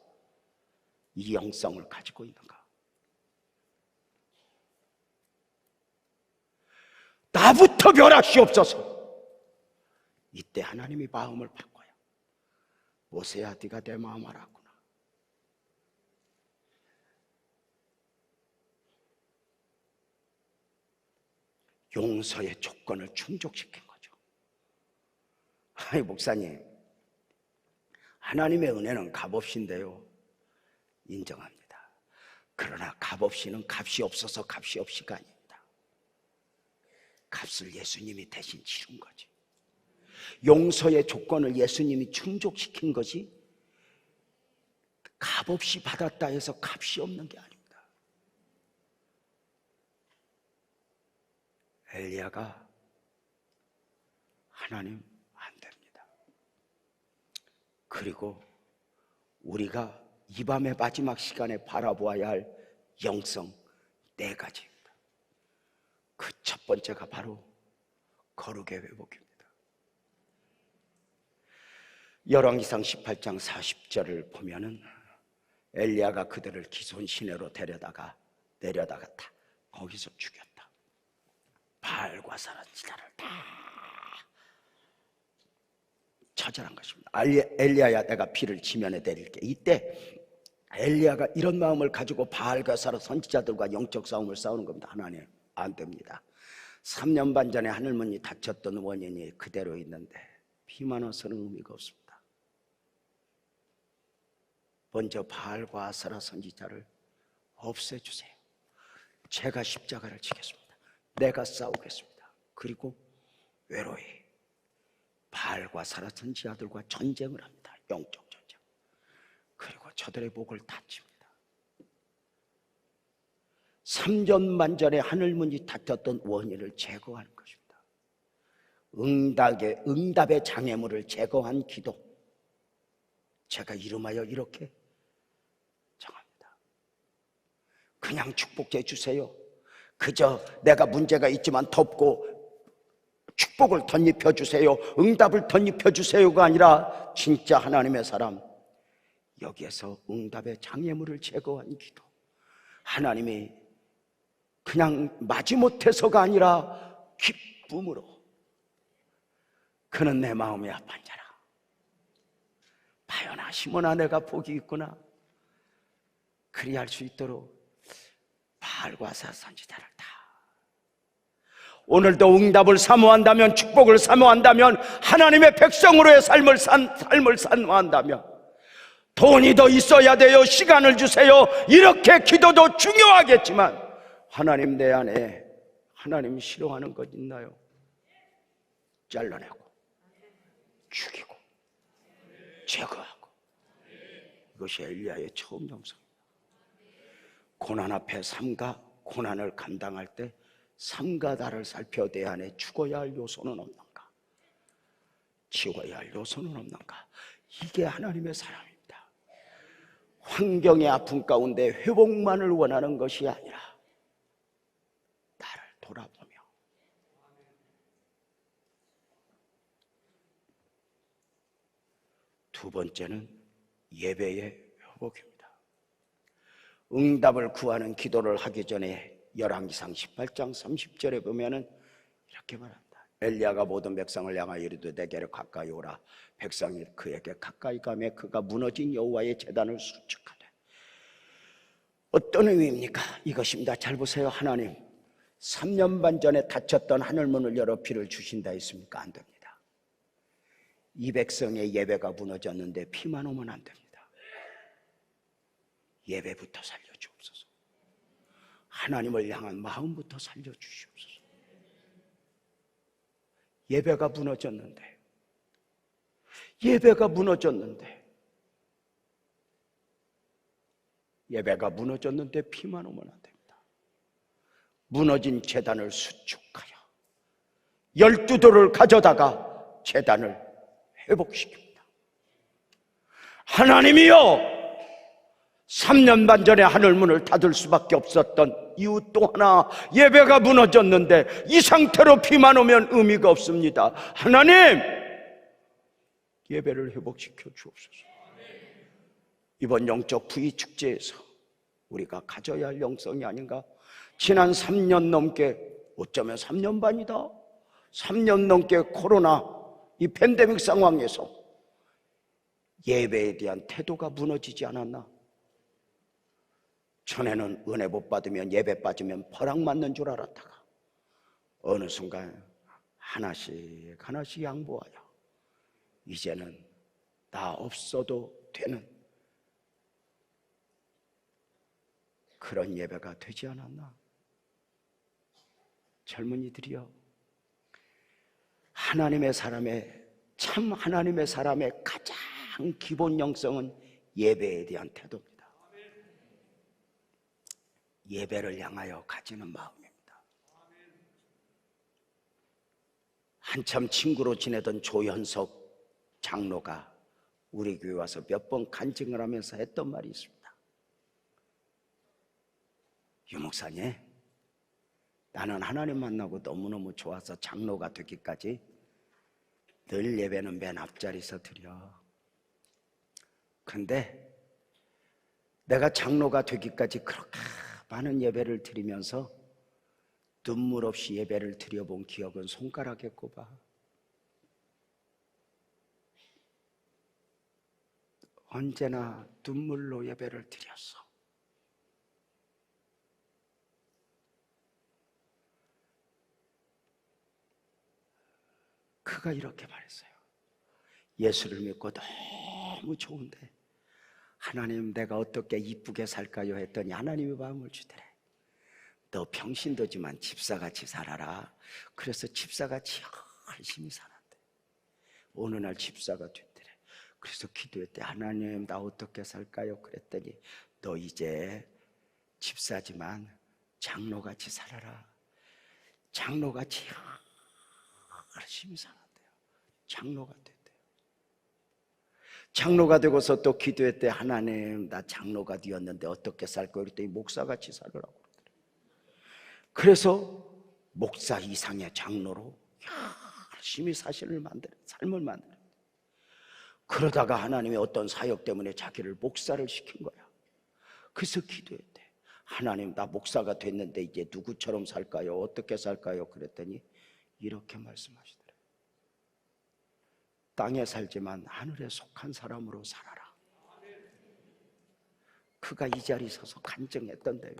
이 영성을 가지고 있는가? 나부터 멸하시옵소서. 이때 하나님이 마음을 바꿔요. 모세야, 네가 내 마음 알았구나. 용서의 조건을 충족시킨 거죠. 아이, 목사님, 하나님의 은혜는 값없이인데요. 인정합니다. 그러나 값없이는 값이 없어서 값이 없이가 아닙니다. 값을 예수님이 대신 치른 거지. 용서의 조건을 예수님이 충족시킨 것이 값없이 받았다 해서 값이 없는 게 아닙니다. 엘리야가 하나님 안 됩니다. 그리고 우리가 이 밤의 마지막 시간에 바라보아야 할 영성 4가지입니다. 그 첫 번째가 바로 거룩의 회복입니다. 열왕기상 18장 40절을 보면은 엘리야가 그들을 기손 시내로 내려다갔다. 거기서 죽였다. 바알과 사라지다를 다 처절한 것입니다. 엘리야야, 내가 비를 지면에 내릴게. 이때 엘리야가 이런 마음을 가지고 바알과 사라 선지자들과 영적 싸움을 싸우는 겁니다. 하나님, 안 됩니다. 3년 반 전에 하늘문이 닫혔던 원인이 그대로 있는데 비만 와서는 의미가 없습니다. 먼저 바알과 아사라 선지자를 없애주세요. 제가 십자가를 지겠습니다. 내가 싸우겠습니다. 그리고 외로이 바알과 아사라 선지자들과 전쟁을 합니다. 영적 전쟁. 그리고 저들의 목을 다칩니다. 3년 만전에 하늘문이 닫혔던 원인을 제거하는 것입니다. 응답의 장애물을 제거한 기도, 제가 이름하여 이렇게 정합니다. 그냥 축복해 주세요. 그저 내가 문제가 있지만 덮고 축복을 덧입혀 주세요, 응답을 덧입혀 주세요가 아니라 진짜 하나님의 사람, 여기에서 응답의 장애물을 제거한 기도. 하나님이 그냥 마지못해서가 아니라 기쁨으로, 그는 내 마음이 아팠잖아. 바요나 시몬아, 내가 복이 있구나. 그리할 수 있도록 바알과 선지자를 다. 오늘도 응답을 사모한다면, 축복을 사모한다면, 하나님의 백성으로의 삶을 사모한다면 돈이 더 있어야 돼요, 시간을 주세요, 이렇게 기도도 중요하겠지만 하나님, 내 안에 하나님 싫어하는 것 있나요? 잘라내고 죽이고 제거하고. 이것이 엘리야의 처음 영성입니다. 고난 앞에 삼가, 고난을 감당할 때 삼가 다를 살펴 내 안에 죽어야 할 요소는 없는가, 지워야 할 요소는 없는가. 이게 하나님의 사람입니다. 환경의 아픔 가운데 회복만을 원하는 것이 아니라 나를 돌아보며 두 번째는 예배의 회복입니다. 응답을 구하는 기도를 하기 전에 열왕기상 18장 30절에 보면은 이렇게 말합니다. 엘리야가 모든 백성을 향하여 이르되 내게로 가까이 오라. 백성이 그에게 가까이 가매 그가 무너진 여호와의 제단을 수축하되. 어떤 의미입니까? 이것입니다. 잘 보세요. 하나님, 3년 반 전에 닫혔던 하늘문을 열어 비를 주신다 했습니까? 안 됩니다. 이 백성의 예배가 무너졌는데 비만 오면 안 됩니다. 예배부터 살려주옵소서. 하나님을 향한 마음부터 살려주시옵소서. 예배가 무너졌는데 예배가 피만 오면 안 됩니다. 무너진 제단을 수축하여 12돌을 가져다가 제단을 회복시킵니다. 하나님이여, 3년 반 전에 하늘문을 닫을 수밖에 없었던 이유 또 하나, 예배가 무너졌는데 이 상태로 비만 오면 의미가 없습니다. 하나님, 예배를 회복시켜 주옵소서. 이번 영적 부의 축제에서 우리가 가져야 할 영성이 아닌가. 지난 3년 넘게, 어쩌면 3년 반이다, 3년 넘게 코로나 이 팬데믹 상황에서 예배에 대한 태도가 무너지지 않았나. 전에는 은혜 못 받으면, 예배 빠지면 벌악 맞는 줄 알았다가 어느 순간 하나씩 하나씩 양보하여 이제는 나 없어도 되는 그런 예배가 되지 않았나. 젊은이들이여, 하나님의 사람의, 참 하나님의 사람의 가장 기본 영성은 예배에 대한 태도입니다. 예배를 향하여 가지는 마음입니다. 한참 친구로 지내던 조현석 장로가 우리 교회 와서 몇 번 간증을 하면서 했던 말이 있습니다. 유 목사님, 나는 하나님 만나고 너무너무 좋아서 장로가 되기까지 늘 예배는 맨 앞자리에서 드려. 근데 내가 장로가 되기까지 그렇게 많은 예배를 드리면서 눈물 없이 예배를 드려본 기억은 손가락에 꼽아. 언제나 눈물로 예배를 드렸어. 그가 이렇게 말했어요. 예수를 믿고 너무 좋은데 하나님, 내가 어떻게 이쁘게 살까요? 했더니 하나님이 마음을 주더래. 너 평신도지만 집사같이 살아라. 그래서 집사같이 열심히 살았대. 어느 날 집사가 됐더래. 그래서 기도했대. 하나님, 나 어떻게 살까요? 그랬더니 너 이제 집사지만 장로같이 살아라. 장로같이 열심히 살았대요. 장로가 됐대요. 장로가 되고서 또 기도했대. 하나님, 나 장로가 되었는데 어떻게 살 거예요? 그랬더니 목사같이 살으라고. 그래서 목사 이상의 장로로 열심히 삶을 만들어. 그러다가 하나님의 어떤 사역 때문에 자기를 목사를 시킨 거야. 그래서 기도했대. 하나님, 나 목사가 됐는데 이제 누구처럼 살까요? 어떻게 살까요? 그랬더니 이렇게 말씀하시더래. 땅에 살지만 하늘에 속한 사람으로 살아라. 그가 이 자리에 서서 간증했던데요.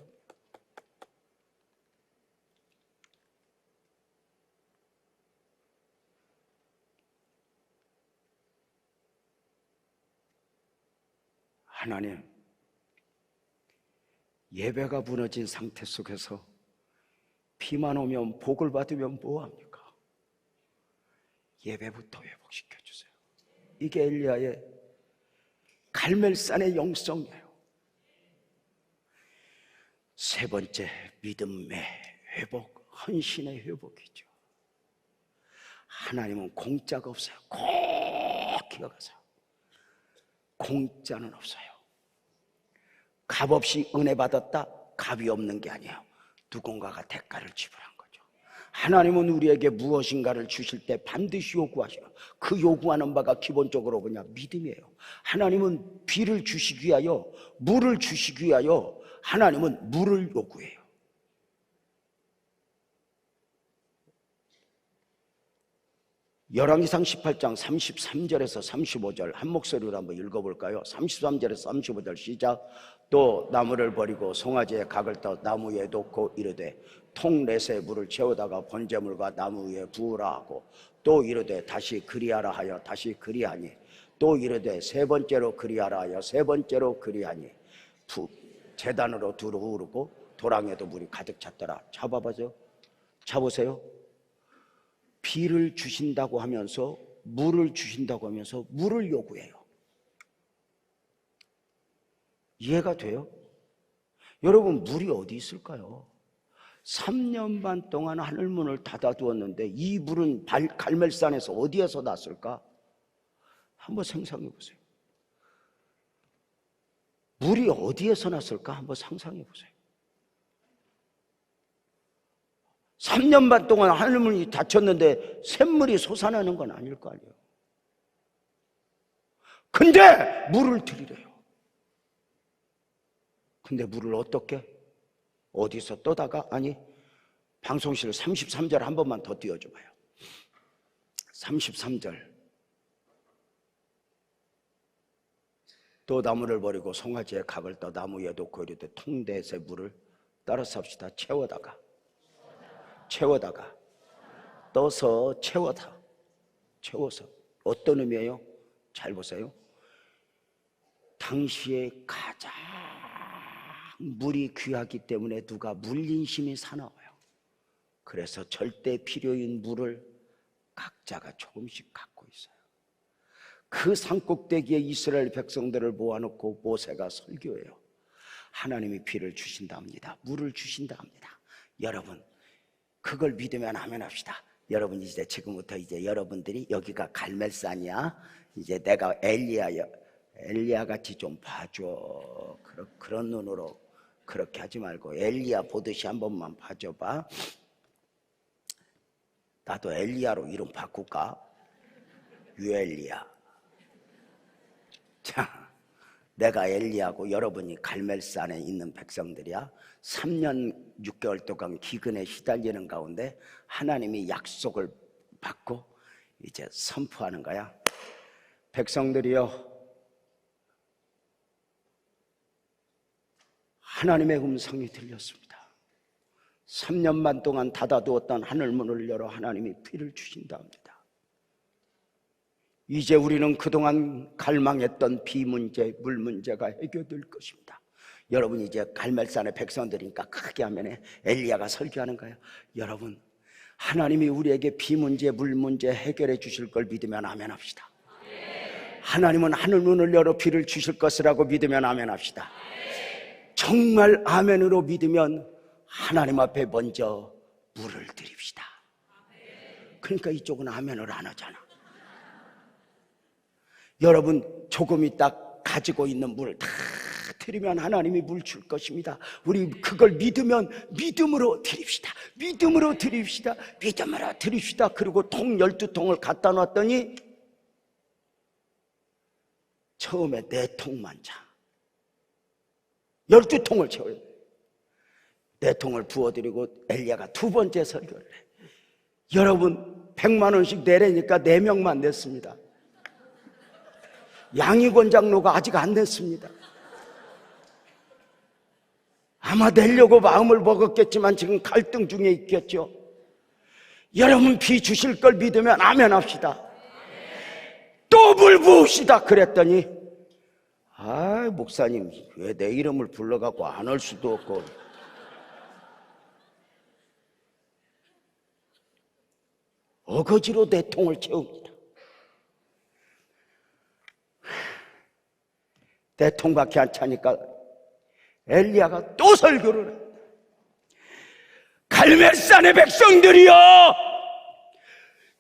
하나님, 예배가 무너진 상태 속에서 비만 오면 복을 받으면 뭐합니까? 예배부터 회복시켜 주세요. 이게 엘리야의 갈멜산의 영성이에요. 세 번째, 믿음의 회복, 헌신의 회복이죠. 하나님은 공짜가 없어요. 꼭 기억하세요. 공짜는 없어요. 값없이 은혜 받았다, 값이 없는 게 아니에요. 누군가가 대가를 지불한 거죠. 하나님은 우리에게 무엇인가를 주실 때 반드시 요구하셔요. 그 요구하는 바가 기본적으로 뭐냐? 믿음이에요. 하나님은 비를 주시기 위하여, 물을 주시기 위하여 하나님은 물을 요구해요. 열왕기상 18장 33절에서 35절 한 목소리로 한번 읽어볼까요? 33절에서 35절 시작. 또 나무를 버리고 송아지의 각을 떠 나무 위에 놓고 이르되 통렛에 물을 채우다가 번제물과 나무 위에 부으라 하고, 또 이르되 다시 그리하라 하여 다시 그리하니, 또 이르되 세 번째로 그리하라 하여 세 번째로 그리하니, 제단으로 두루 흐르고 도랑에도 물이 가득 찼더라. 잡아보세요. 비를 주신다고 하면서, 물을 주신다고 하면서 물을 요구해요. 이해가 돼요? 여러분, 물이 어디 있을까요? 3년 반 동안 하늘문을 닫아두었는데 이 물은 갈멜산에서 어디에서 났을까? 한번 상상해 보세요. 물이 어디에서 났을까? 한번 상상해 보세요. 3년 반 동안 하늘문이 닫혔는데 샘물이 솟아나는 건 아닐 거 아니에요. 근데 물을 드리래요. 근데 물을 어떻게? 어디서 떠다가? 아니, 방송실 33절 한 번만 더 띄워줘봐요. 33절. 또 나무를 버리고 송아지의 각을 떠 나무 위에 놓고 이르되 통대에 물을 따라서 합시다. 채워다가 떠서 채워서. 어떤 의미예요? 잘 보세요. 당시에 가장 물이 귀하기 때문에 누가 물인심이 사나워요. 그래서 절대 필요인 물을 각자가 조금씩 갖고 있어요. 그 산꼭대기에 이스라엘 백성들을 모아놓고 모세가 설교해요. 하나님이 비를 주신다 합니다. 물을 주신다 합니다. 여러분, 그걸 믿으면 아멘 합시다. 여러분, 이제 지금부터 이제 여러분들이 여기가 갈멜산이야. 이제 내가 엘리야 같이 좀 봐줘. 그런 눈으로 그렇게 하지 말고 엘리야 보듯이 한 번만 봐줘봐. 나도 엘리야로 이름 바꿀까? 유엘리야. 자, 내가 엘리야고 여러분이 갈멜산에 있는 백성들이야. 3년 6개월 동안 기근에 시달리는 가운데 하나님이 약속을 받고 이제 선포하는 거야. 백성들이여, 하나님의 음성이 들렸습니다. 3년 반 동안 닫아두었던 하늘문을 열어 하나님이 비를 주신다 합니다. 이제 우리는 그동안 갈망했던 비 문제, 물 문제가 해결될 것입니다. 여러분, 이제 갈멜산의 백성들이니까 크게 하면 엘리야가 설교하는 거예요. 여러분, 하나님이 우리에게 비 문제, 물 문제 해결해 주실 걸 믿으면 아멘 합시다. 하나님은 하늘문을 열어 비를 주실 것이라고 믿으면 아멘 합시다. 정말 아멘으로 믿으면 하나님 앞에 먼저 물을 드립시다. 그러니까 이쪽은 아멘을 안 하잖아. 여러분, 조금 있다 가지고 있는 물을 다 드리면 하나님이 물 줄 것입니다. 우리 그걸 믿으면 믿음으로 드립시다. 믿음으로 드립시다. 믿음으로 드립시다. 그리고 통 12통을 갖다 놨더니 처음에 4통만 차. 12통을 채워요. 4통을 부어드리고 엘리야가 두 번째 설교를 해. 여러분, 100만 원씩 내라니까 4명만 냈습니다. 양희권 장로가 아직 안 냈습니다. 아마 내려고 마음을 먹었겠지만 지금 갈등 중에 있겠죠. 여러분, 비 주실 걸 믿으면 아멘 합시다. 또 물 부으시다 그랬더니 목사님 왜 내 이름을 불러갖고 안 올 수도 없고. 어거지로 내 통을 채웁니다. 내 통밖에 안 차니까 엘리야가 또 설교를 해. 갈멜산의 백성들이여,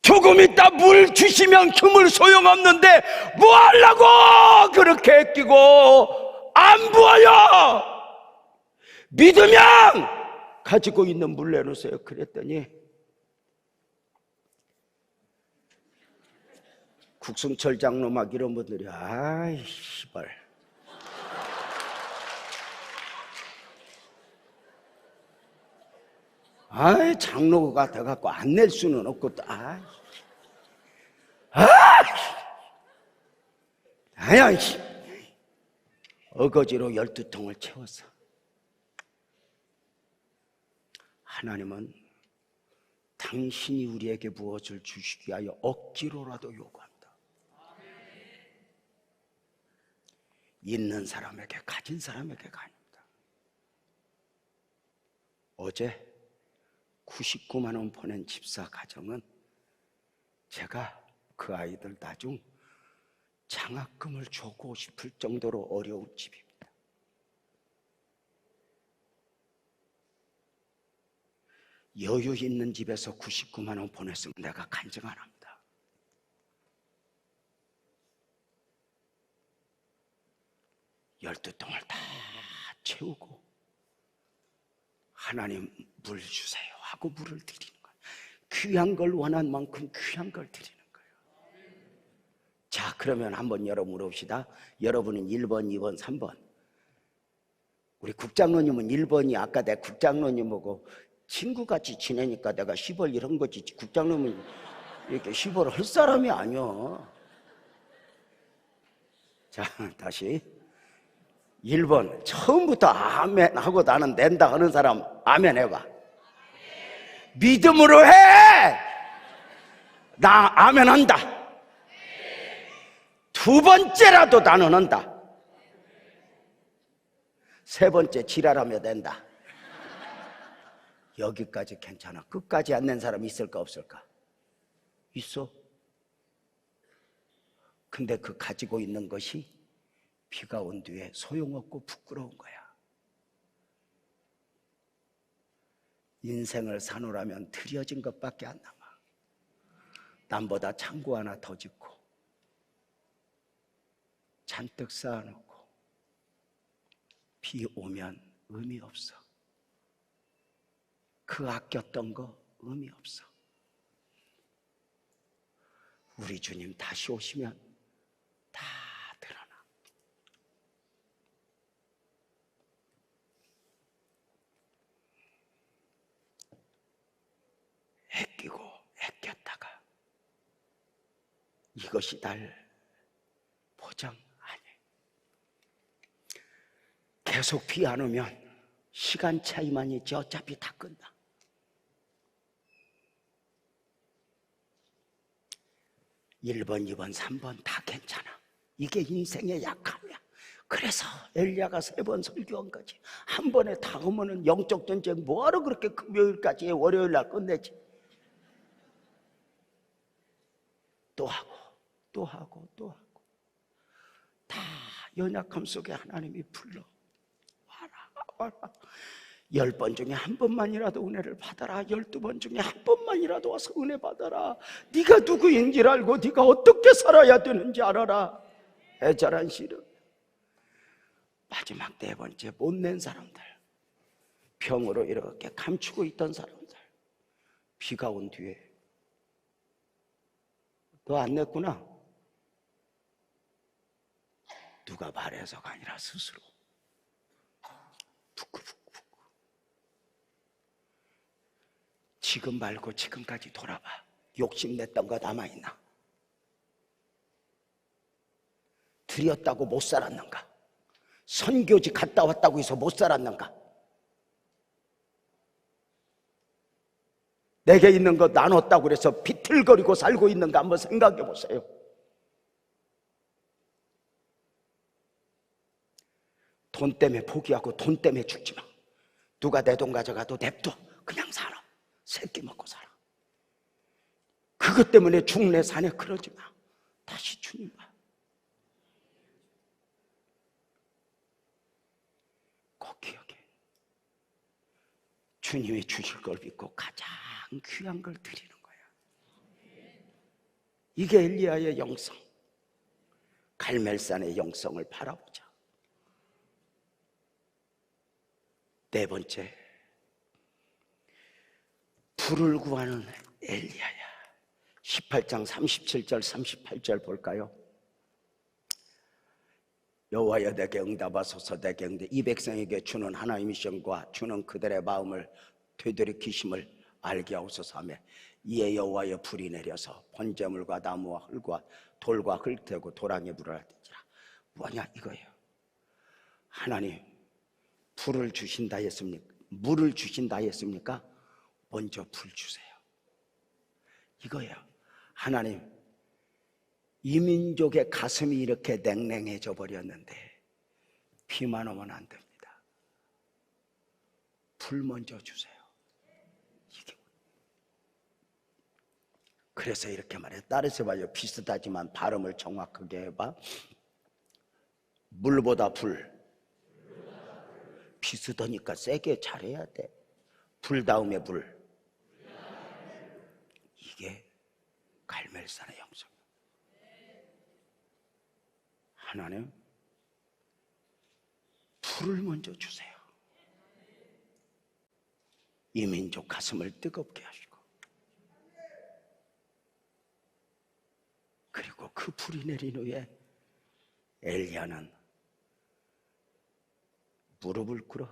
조금 있다 물 주시면 그물 소용없는데 뭐 하려고 그렇게 애끼고 안 부어요. 믿으면 가지고 있는 물 내놓으세요. 그랬더니 국승철 장로 막 이런 분들이 아이 씨발, 아이 장로가 돼갖고 안 낼 수는 없고, 아야 어거지로 12통을 채웠어. 하나님은 당신이 우리에게 무엇을 주시기 위하여 억지로라도 요구합니다. 있는 사람에게, 가진 사람에게가 아닙니다. 어제 99만 원 보낸 집사 가정은 제가 그 아이들 나중 장학금을 주고 싶을 정도로 어려운 집입니다. 여유 있는 집에서 99만 원 보냈으면 내가 간증 안 합니다. 열두 통을 다 채우고 하나님 물 주세요 하고 물을 드리는 거예요. 귀한 걸 원한 만큼 귀한 걸 드리는 거예요. 자, 그러면 한번 열어 물어봅시다. 여러분은 1번, 2번, 3번. 우리 국장로님은 1번이 아까 내 국장로님하고 친구같이 지내니까 내가 10월 이런 거지. 국장로님은 이렇게 10월 할 사람이 아니야. 자, 다시 1번 처음부터 아멘 하고 나는 낸다 하는 사람 아멘 해봐. 믿음으로 해. 나 아멘 한다. 두 번째라도 나는 한다. 세 번째 지랄하며 낸다. 여기까지 괜찮아. 끝까지 안 낸 사람 있을까 없을까? 있어. 근데 그 가지고 있는 것이 비가 온 뒤에 소용없고 부끄러운 거야. 인생을 사노라면 드려진 것밖에 안 남아. 남보다 창고 하나 더 짓고 잔뜩 쌓아놓고 비 오면 의미 없어. 그 아꼈던 거 의미 없어. 우리 주님 다시 오시면 다 드러나. 애끼고 애꼈다가 이것이 날 보장 안 해. 계속 비 안 오면 시간 차이만 있지 어차피 다 끝나. 일 번, 2번, 3번 다 괜찮아. 이게 인생의 약함이야. 그래서 엘리야가 3번 설교한 거지. 한 번에 다 오면은 영적 전쟁 뭐하러 그렇게 금요일까지 해. 월요일 날 끝내지. 또 하고 또 하고 또 하고 다 연약함 속에 하나님이 불러. 와라. 10번 중에 한 번만이라도 은혜를 받아라. 12번 중에 한 번만이라도 와서 은혜 받아라. 네가 누구인지를 알고 네가 어떻게 살아야 되는지 알아라. 애절한 시름. 마지막 4번째 못낸 사람들, 병으로 이렇게 감추고 있던 사람들, 비가 온 뒤에 너 안 냈구나. 누가 말해서가 아니라 스스로 부끄부끄. 지금 말고 지금까지 돌아봐. 욕심냈던 거 남아있나? 드렸다고 못 살았는가? 선교지 갔다 왔다고 해서 못 살았는가? 내게 있는 거 나눴다고 해서 비틀거리고 살고 있는가 한번 생각해 보세요. 돈 때문에 포기하고 돈 때문에 죽지 마. 누가 내 돈 가져가도 냅둬. 그냥 살아. 새끼 먹고 살아. 그것 때문에 죽네 사네 그러지 마. 다시 주님 봐. 꼭 기억해. 주님이 주실 걸 믿고 가장 귀한 걸 드리는 거야. 이게 엘리야의 영성. 갈멜산의 영성을 바라보자. 네 번째, 불을 구하는 엘리야야. 18장 37절 38절 볼까요? 여호와여 내게 응답하소서. 내게 응답. 이 백성에게 주는 하나님의 시험과 주는 그들의 마음을 되돌이키심을 알게 하옵소서 하며 이에 여호와여 불이 내려서 번제물과 나무와 흙과 돌과 흙태고 도랑에 불을 할지라. 뭐냐 이거예요. 하나님 불을 주신다 했습니까? 물을 주신다 했습니까? 먼저 불 주세요. 이거예요. 하나님, 이 민족의 가슴이 이렇게 냉랭해져 버렸는데 비만 오면 안 됩니다. 불 먼저 주세요. 이게. 그래서 이렇게 말해요. 따라서 봐요. 비슷하지만 발음을 정확하게 해봐. 물보다 불. 비슷하니까 세게 잘해야 돼. 불 다음에 불. 이게 갈멜산의 영성. 하나님, 불을 먼저 주세요. 이 민족 가슴을 뜨겁게 하시고, 그리고 그 불이 내린 후에 엘리야는 무릎을 꿇어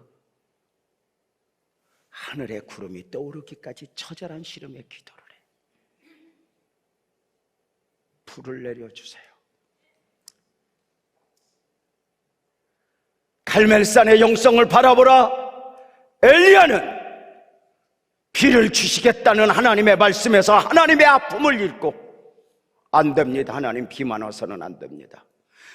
하늘의 구름이 떠오르기까지 처절한 시름의 기도를 해. 불을 내려주세요. 갈멜산의 영성을 바라보라. 엘리야는 비를 주시겠다는 하나님의 말씀에서 하나님의 아픔을 읽고, 안 됩니다. 하나님 비만 와서는 안 됩니다.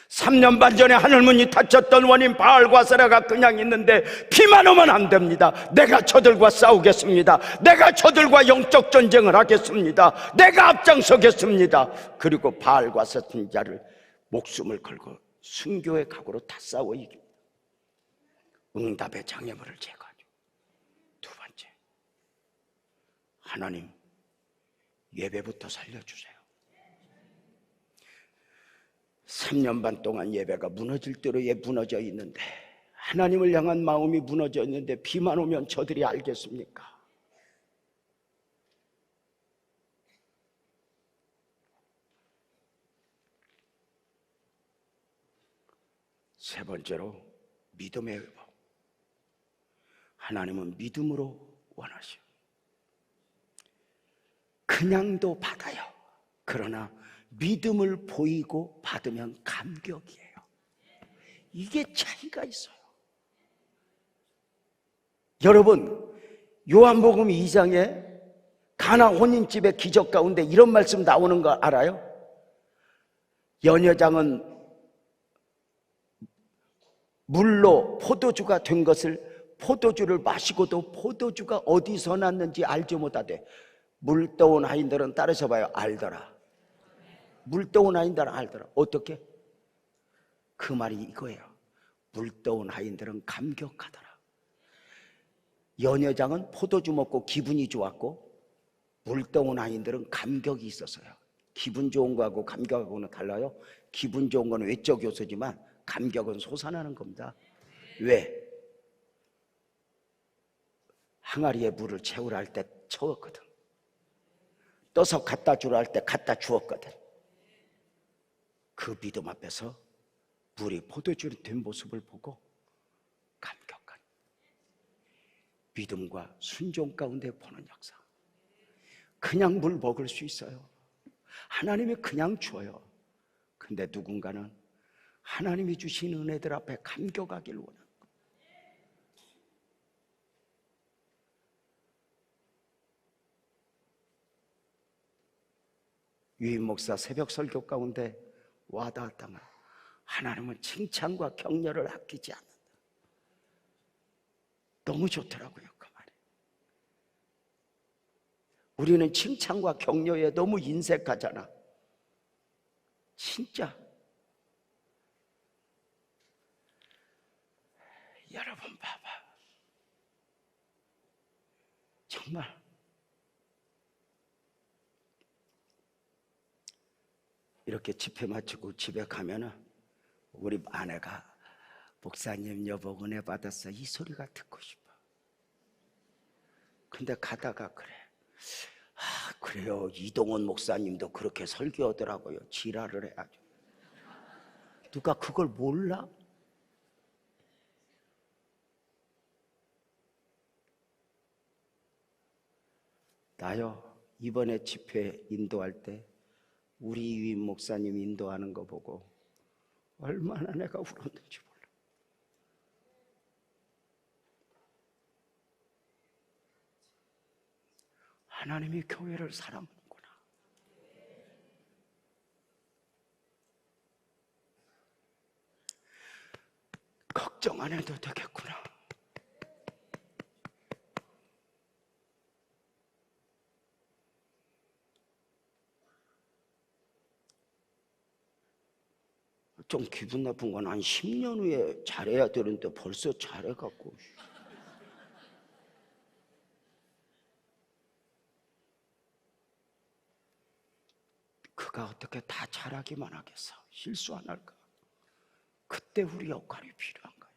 3년 반 전에 하늘문이 닫혔던 원인 바알과 세라가 그냥 있는데 비만 오면 안 됩니다. 내가 저들과 싸우겠습니다. 내가 저들과 영적 전쟁을 하겠습니다. 내가 앞장서겠습니다. 그리고 바알과 선지자를 목숨을 걸고 순교의 각오로 다 싸워 이깁니다. 응답의 장애물을 제거하죠. 두 번째, 하나님 예배부터 살려주세요. 3년 반 동안 예배가 무너질 대로 무너져 있는데, 하나님을 향한 마음이 무너져 있는데 비만 오면 저들이 알겠습니까? 세 번째로 믿음의 회복. 하나님은 믿음으로 원하시오. 그냥도 받아요. 그러나 믿음을 보이고 받으면 감격이에요. 이게 차이가 있어요. 여러분, 요한복음 2장에 가나 혼인집의 기적 가운데 이런 말씀 나오는 거 알아요? 연회장은 물로 포도주가 된 것을, 포도주를 마시고도 포도주가 어디서 났는지 알지 못하되, 물 떠온 아이들은 따라서 봐요. 알더라. 물 떠온 아이들은 알더라. 어떻게? 그 말이 이거예요. 물 떠온 아이들은 감격하더라. 연회장은 포도주 먹고 기분이 좋았고, 물 떠온 아이들은 감격이 있었어요. 기분 좋은 거하고 감격하고는 달라요. 기분 좋은 건 외적 요소지만 감격은 솟아나는 겁니다. 왜? 항아리에 물을 채우라 할 때 채웠거든. 떠서 갖다 주라 할 때 갖다 주었거든. 그 믿음 앞에서 물이 포도주로 된 모습을 보고 감격한 믿음과 순종 가운데 보는 역사. 그냥 물 먹을 수 있어요. 하나님이 그냥 줘요. 근데 누군가는 하나님이 주신 은혜들 앞에 감격하기를 원합니다. 유인 목사 새벽 설교 가운데 와닿았다면, 하나님은 칭찬과 격려를 아끼지 않는다. 너무 좋더라고요, 그 말이. 우리는 칭찬과 격려에 너무 인색하잖아. 진짜 여러분 봐봐. 정말 이렇게 집회 마치고 집에 가면은 우리 아내가 목사님 여보 은혜 받았어 이 소리가 듣고 싶어. 근데 가다가 그래. 아 그래요 이동원 목사님도 그렇게 설교하더라고요. 지랄을 해야죠. 누가 그걸 몰라? 나요 이번에 집회 인도할 때 우리 유임 목사님 인도하는 거 보고 얼마나 내가 울었는지 몰라. 하나님이 교회를 사랑하는구나. 걱정 안 해도 되겠구나. 좀 기분 나쁜 건 한 10년 후에 잘해야 되는데 벌써 잘해갖고. 그가 어떻게 다 잘하기만 하겠어? 실수 안 할까? 그때 우리 역할이 필요한 거야.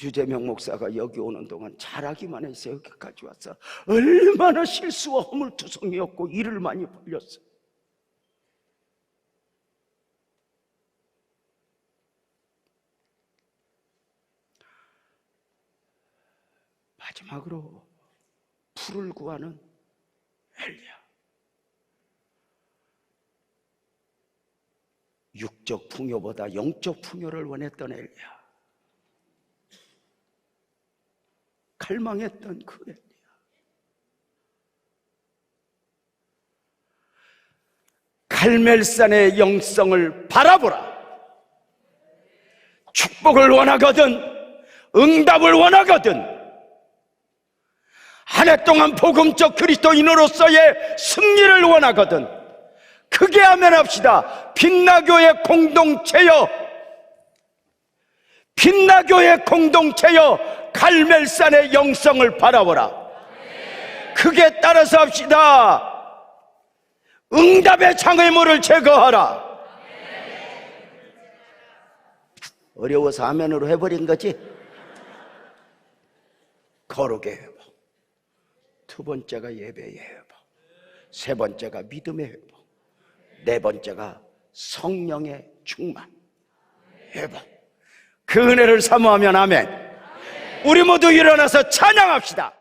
유재명 목사가 여기 오는 동안 잘하기만 해서 여기까지 왔어. 얼마나 실수와 허물투성이었고 일을 많이 벌렸어. 마지막으로 풀을 구하는 엘리야. 육적 풍요보다 영적 풍요를 원했던 엘리야. 갈망했던 그 엘리야. 갈멜산의 영성을 바라보라. 축복을 원하거든 응답을 원하거든 한 해 동안 복음적 그리스도인으로서의 승리를 원하거든 크게 아멘합시다. 빛나교의 공동체여, 빛나교의 공동체여, 갈멜산의 영성을 바라보라. 크게 따라서 합시다. 응답의 장애물을 제거하라. 어려워서 아멘으로 해버린 거지. 거룩의 회복, 두 번째가 예배의 회복, 세 번째가 믿음의 회복, 네 번째가 성령의 충만 회복. 그 은혜를 사모하면 아멘. 우리 모두 일어나서 찬양합시다.